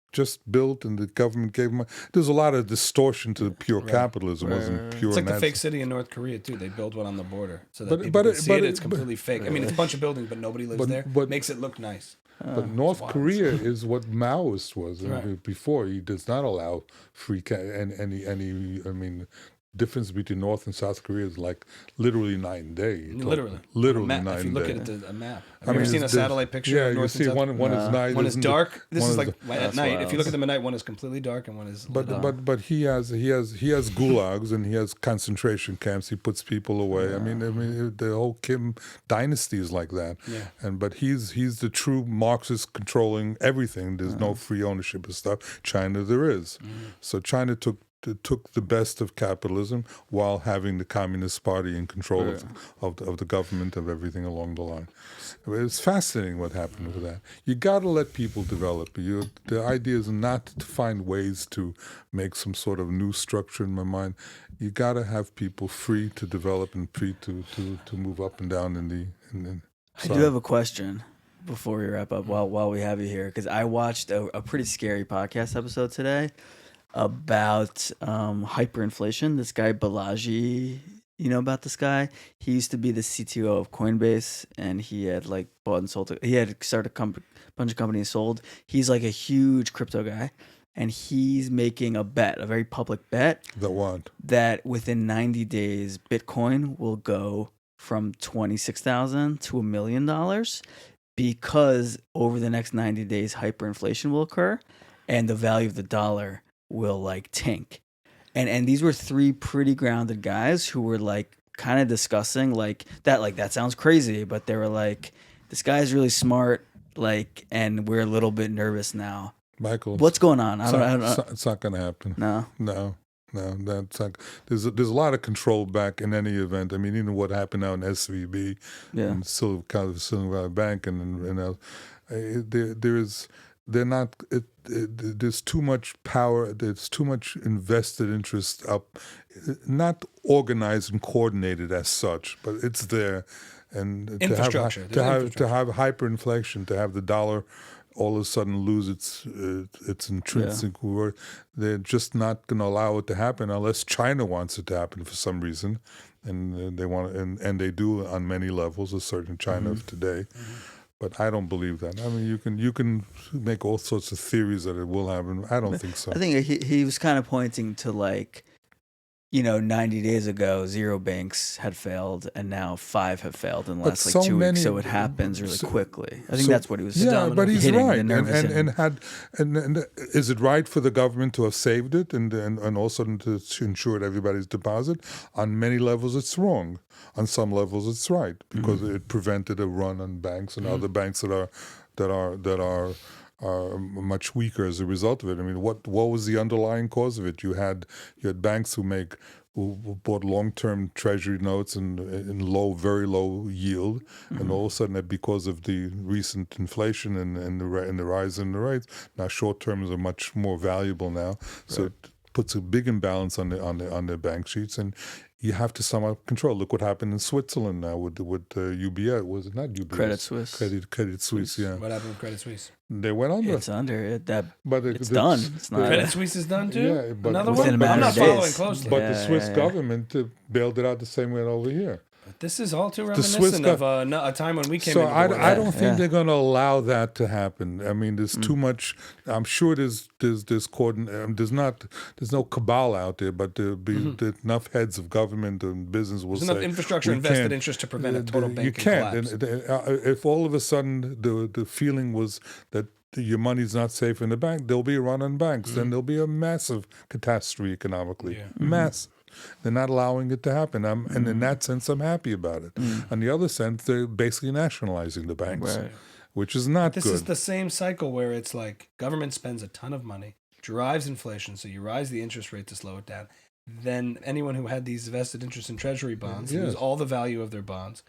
built, and the government gave them. There's a lot of distortion to pure capitalism. It wasn't pure. It's like the fake city in North Korea too. They built one on the border so that people can see it. It's completely fake. I mean, it's a bunch of buildings, but nobody lives there. But makes it look nice. But North Korea is what Maoist was before. He does not allow free any. I mean, difference between North and South Korea is like literally night and day. Literally night and day. If you look at a map, have you ever seen a satellite picture? Yeah, of North you see and South? one is night. One is dark. This is like at night. wild. If you look at them at night, one is completely dark and one is. But he has gulags and he has concentration camps. He puts people away. I mean the whole Kim dynasty is like that. Yeah. But he's the true Marxist controlling everything. There's no free ownership of stuff. China there is. So China took the best of capitalism while having the Communist Party in control of the government, of everything along the line. It's fascinating what happened with that. You got to let people develop. The idea is not to find ways to make some sort of new structure in my mind. You got to have people free to develop and free to move up and down in the. I do have a question before we wrap up while we have you here, because I watched a pretty scary podcast episode today about hyperinflation. This guy Balaji, you know about this guy? He used to be the CTO of Coinbase, and he had like bought and sold. He had started a bunch of companies sold. He's like a huge crypto guy, and he's making a bet, a very public bet. That within 90 days, Bitcoin will go from $26,000 to $1 million, because over the next 90 days, hyperinflation will occur, and the value of the dollar will like tank. And these were three pretty grounded guys who were like kind of discussing that sounds crazy, but they were like, this guy's really smart, like, and we're a little bit nervous now. Michael, what's going on? It's not going to happen. No, that's not. There's a lot of control back in any event. I mean, even what happened now in SVB and Silicon Valley Bank, and there's too much power, there's too much invested interest up, not organized and coordinated as such, but it's there. and Infrastructure. to have hyperinflation, to have the dollar all of a sudden lose its intrinsic worth. They're just not going to allow it to happen unless China wants it to happen for some reason, and they want and they do on many levels. A certain China of today. But I don't believe that. I mean, you can make all sorts of theories that it will happen. I don't think so. I think he was kind of pointing to 90 days ago, 0 banks had failed, and now 5 have failed in the last 2 weeks. So it happens really quickly. I think that's what he was. Yeah, but he's right. And is it right for the government to have saved it and also to ensure everybody's deposit? On many levels, it's wrong. On some levels, it's right because it prevented a run on banks and other banks that are much weaker as a result of it. I mean, what was the underlying cause of it? You had banks who bought long-term treasury notes in very low yield, and all of a sudden, because of the recent inflation and the rise in the rates, now short terms are much more valuable now. So it puts a big imbalance on the bank sheets, and you have to somehow control. Look what happened in Switzerland now with UBS. Was it not UBS? Credit Suisse. Credit Suisse. Yeah. What happened with Credit Suisse? They went under. It's under it. But it's done. It's not. Credit Suisse is done too. Yeah, but another within one. a matter I'm not of days. following closely. But the Swiss government bailed it out the same way over here. But this is all too reminiscent of a time when we came. So into the I don't think they're going to allow that to happen. I mean, there's too much. I'm sure there's no cabal out there, but there'll be enough heads of government and business will say enough infrastructure invested interest to prevent a total banking collapse. If all of a sudden the feeling was that your money's not safe in the bank, there'll be a run on banks. Then there'll be a massive catastrophe economically. Massive. They're not allowing it to happen. And in that sense, I'm happy about it. On the other sense, they're basically nationalizing the banks, which is not good. This is the same cycle where it's like government spends a ton of money, drives inflation, so you rise the interest rate to slow it down. Then anyone who had these vested interests in treasury bonds lose all the value of their bonds,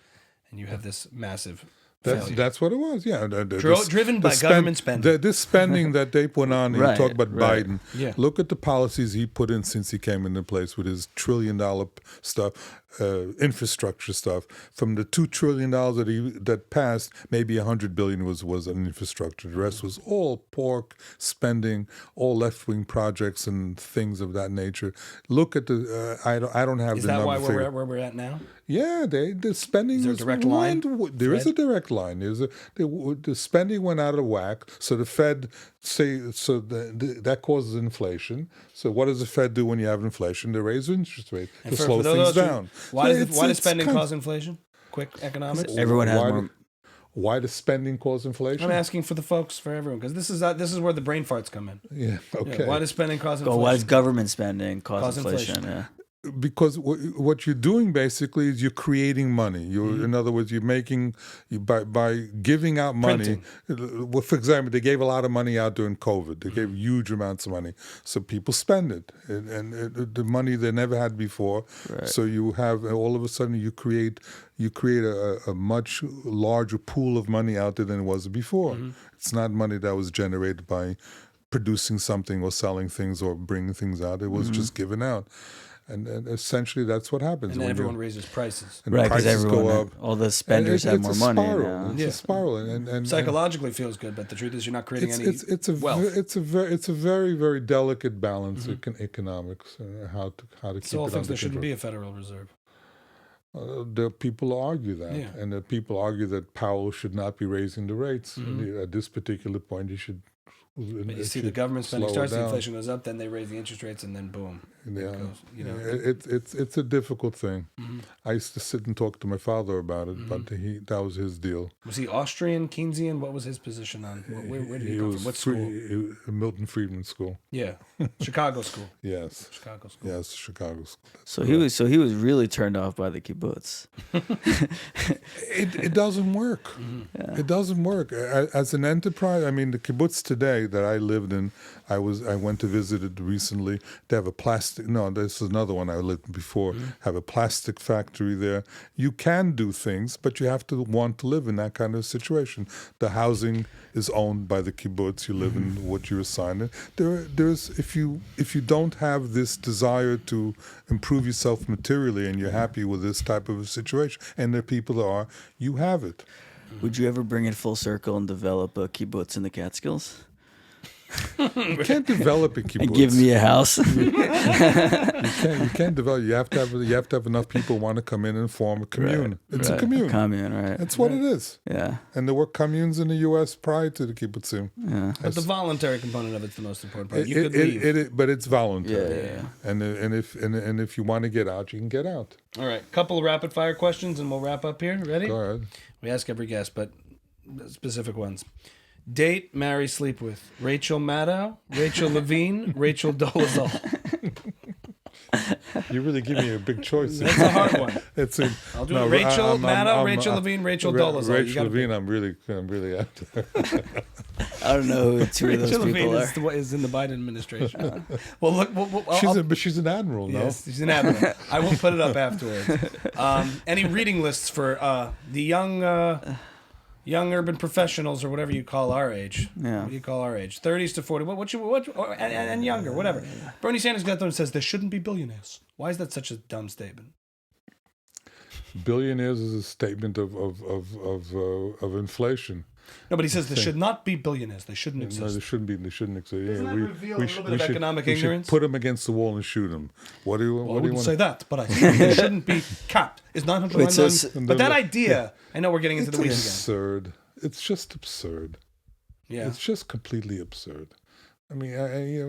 and you have this massive That's what it was, yeah. Driven by government spending. This spending that they put on, you talk about Biden. Yeah. Look at the policies he put in since he came into place with his $1 trillion stuff, infrastructure stuff. From the $2 trillion that passed, maybe $100 billion was on infrastructure. The rest was all pork spending, all left-wing projects and things of that nature. Look at the. I don't have the number. Is that why where we're at now? Yeah, the spending. Is there a direct line? There is a direct line. The spending went out of whack. So the Fed that causes inflation. So what does the Fed do when you have inflation? They raise interest rates to slow things down. Why does spending cause inflation? Quick economics. Everyone has more. Why does spending cause inflation? I'm asking for everyone, because this is where the brain farts come in. Yeah. Okay. Yeah, why does spending cause inflation? Why does government spending cause inflation? Yeah. Because what you're doing basically is you're creating money. In other words, you're making by giving out money. Well, for example, they gave a lot of money out during COVID. They gave huge amounts of money, so people spend it, and the money they never had before. Right. So you have all of a sudden you create a much larger pool of money out there than it was before. Mm-hmm. It's not money that was generated by producing something or selling things or bringing things out. It was just given out. And essentially, that's what happens. And then everyone raises prices. And right, because go up. All the spenders have more money. It's a spiral. And psychologically feels good, but the truth is you're not creating any wealth. It's a very, very delicate balance in economics, how to keep it under control. Thinks there shouldn't be a Federal Reserve. The people argue that, and the people argue that Powell should not be raising the rates. At this particular point, he should. But you see, the government spending starts, the inflation goes up, then they raise the interest rates, and then boom. Yeah, it's a difficult thing. Mm-hmm. I used to sit and talk to my father about it, but that was his deal. Was he Austrian, Keynesian? What was his position on? Where did he come from? What school? Milton Friedman School. Yeah, Chicago school. Yes, Chicago school. Yes, Chicago school. So he was really turned off by the kibbutz. It doesn't work. Mm-hmm. Yeah. It doesn't work as an enterprise. I mean, the kibbutz today. I lived in, I went to visit it recently. They have a plastic. No, this is another one I lived before. Have a plastic factory there. You can do things, but you have to want to live in that kind of situation. The housing is owned by the kibbutz. You live in what you're assigned. There's if you don't have this desire to improve yourself materially, and you're happy with this type of a situation, and there are people that are, you have it. Would you ever bring it full circle and develop a kibbutz in the Catskills? You can't develop a kibbutz. Give me a house. You can't develop. You have to have enough people want to come in and form a commune. It's a commune. Commune, right? That's what it is. Yeah. And there were communes in the U.S. prior to the kibbutzim. Yeah. But the voluntary component of it's the most important part. You could leave. But it's voluntary. Yeah. And if you want to get out, you can get out. All right, couple of rapid fire questions, and we'll wrap up here. Ready? Go ahead. We ask every guest, but specific ones. Date, marry, sleep with Rachel Maddow, Rachel Levine, Rachel Dolezal. You really give me a big choice. That's a hard one. I'll do it. Rachel Maddow, Rachel Levine, Rachel Dolezal. Rachel Levine, I'm really after. I don't know who two of those Rachel people Levine are. is in the Biden administration. Well, look, But she's an admiral, no? Yes, she's an admiral. I will put it up afterwards. Any reading lists for the young urban professionals, or whatever you call our age? Yeah. What do you call our age? 30s to 40. And younger, whatever. Bernie Sanders got there and says there shouldn't be billionaires. Why is that such a dumb statement? Billionaires is a statement of inflation. No, but he says there should not be billionaires. They shouldn't exist. No, they shouldn't be. They shouldn't exist. Doesn't that reveal a little bit of economic we ignorance? should put them against the wall and shoot them. What do you? I What do you wouldn't want? say that, but I think they shouldn't be capped. Is 999? But that idea, I know we're getting into the weeds again. Absurd. It's just absurd. Yeah. It's just completely absurd. I mean,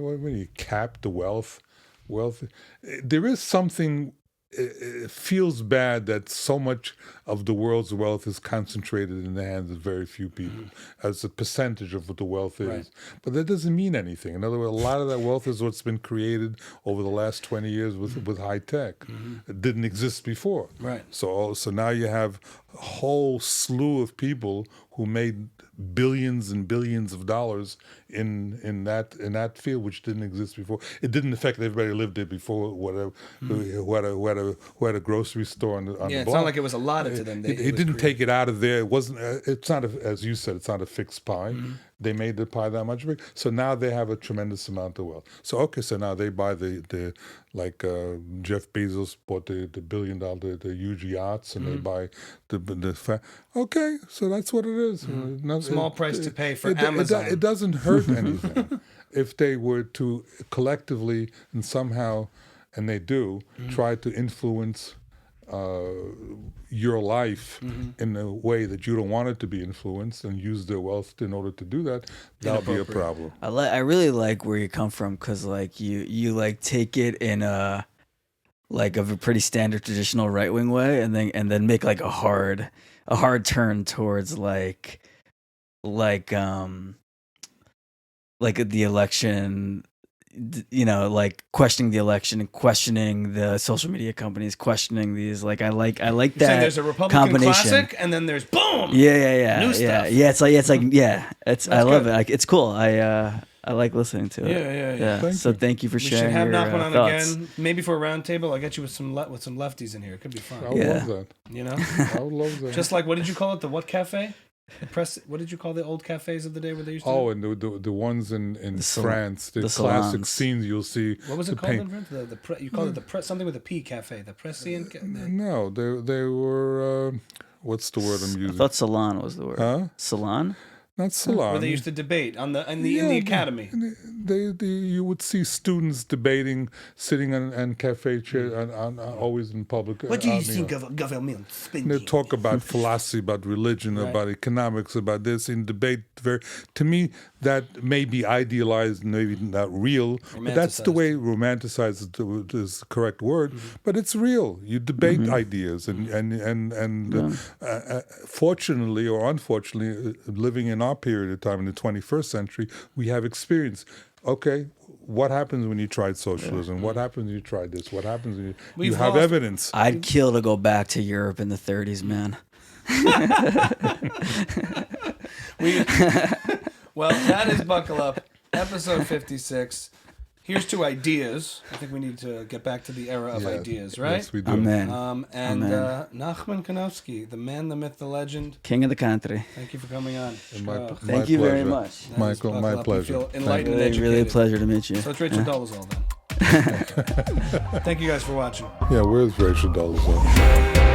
when you cap the wealth, there is something. It feels bad that so much of the world's wealth is concentrated in the hands of very few people as a percentage of what the wealth is. Right. But that doesn't mean anything. In other words, a lot of that wealth is what's been created over the last 20 years with high tech. It didn't exist before. Right. So now you have a whole slew of people who made billions and billions of dollars in that field, which didn't exist before. It didn't affect everybody who lived there before, whatever, who had a grocery store on the block. It's not like it was allotted to them. It didn't take it out of there. It wasn't. It's not, as you said, it's not a fixed pie. They made the pie that much big. So now they have a tremendous amount of wealth. So now they buy the Jeff Bezos bought the $1 billion, the huge yachts, and they buy okay, so that's what it is. Small price to pay for Amazon. It doesn't hurt anything if they were to collectively and somehow, and they do, try to influence your life in a way that you don't want it to be influenced, and use their wealth in order to do that. That'll be a problem. I really like where you come from, because like you like take it in a pretty standard traditional right wing way, and then make like a hard turn towards like the election. Like questioning the election and questioning the social media companies, questioning these. Like I like that. There's a Republican combination. Classic, and then there's boom. Yeah. New stuff. Yeah. It's I love good. it. Like it's cool. I like listening to it. Yeah. So thank you for We sharing. should have your Nachman on thoughts. again. Maybe for a round table. I'll get you with some lefties in here. It could be fun. I would love that. You know, I would love that. just like, what did you call it? The what cafe? What did you call the old cafes of the day where they used to? Oh, and the ones in France, the classic salons. scenes you'll see. What was it called in France? You called it something with a P cafe. The Pressian. No, they were. What's the word I'm I using? thought salon was the word. Huh? Salon? Not salon. Where they used to debate in the academy. You would see students debating, sitting on cafe chairs, always in public. What do you think of government spending? They talk about philosophy, about religion, about economics, about this in debate. To me, that may be idealized, maybe not real. But that's the way romanticized is the correct word. But it's real. You debate ideas, and fortunately or unfortunately, living in our period of time in the 21st century, we have experience. Okay, what happens when you tried socialism? What happens when you tried this? What happens when you have evidence? I'd kill to go back to Europe in the Well, that is Buckle Up, episode 56. Here's to ideas. I think we need to get back to the era of ideas, right? Yes, we do. Amen. Nachman Kanovsky, the man, the myth, the legend. King of the Cahntry. Thank you for coming on. Thank you very much. Michael, my pleasure. You feel enlightened and educated. Really a pleasure to meet you. So it's Rachel Dolezal then. Thank you guys for watching. Yeah, where's Rachel Dolezal?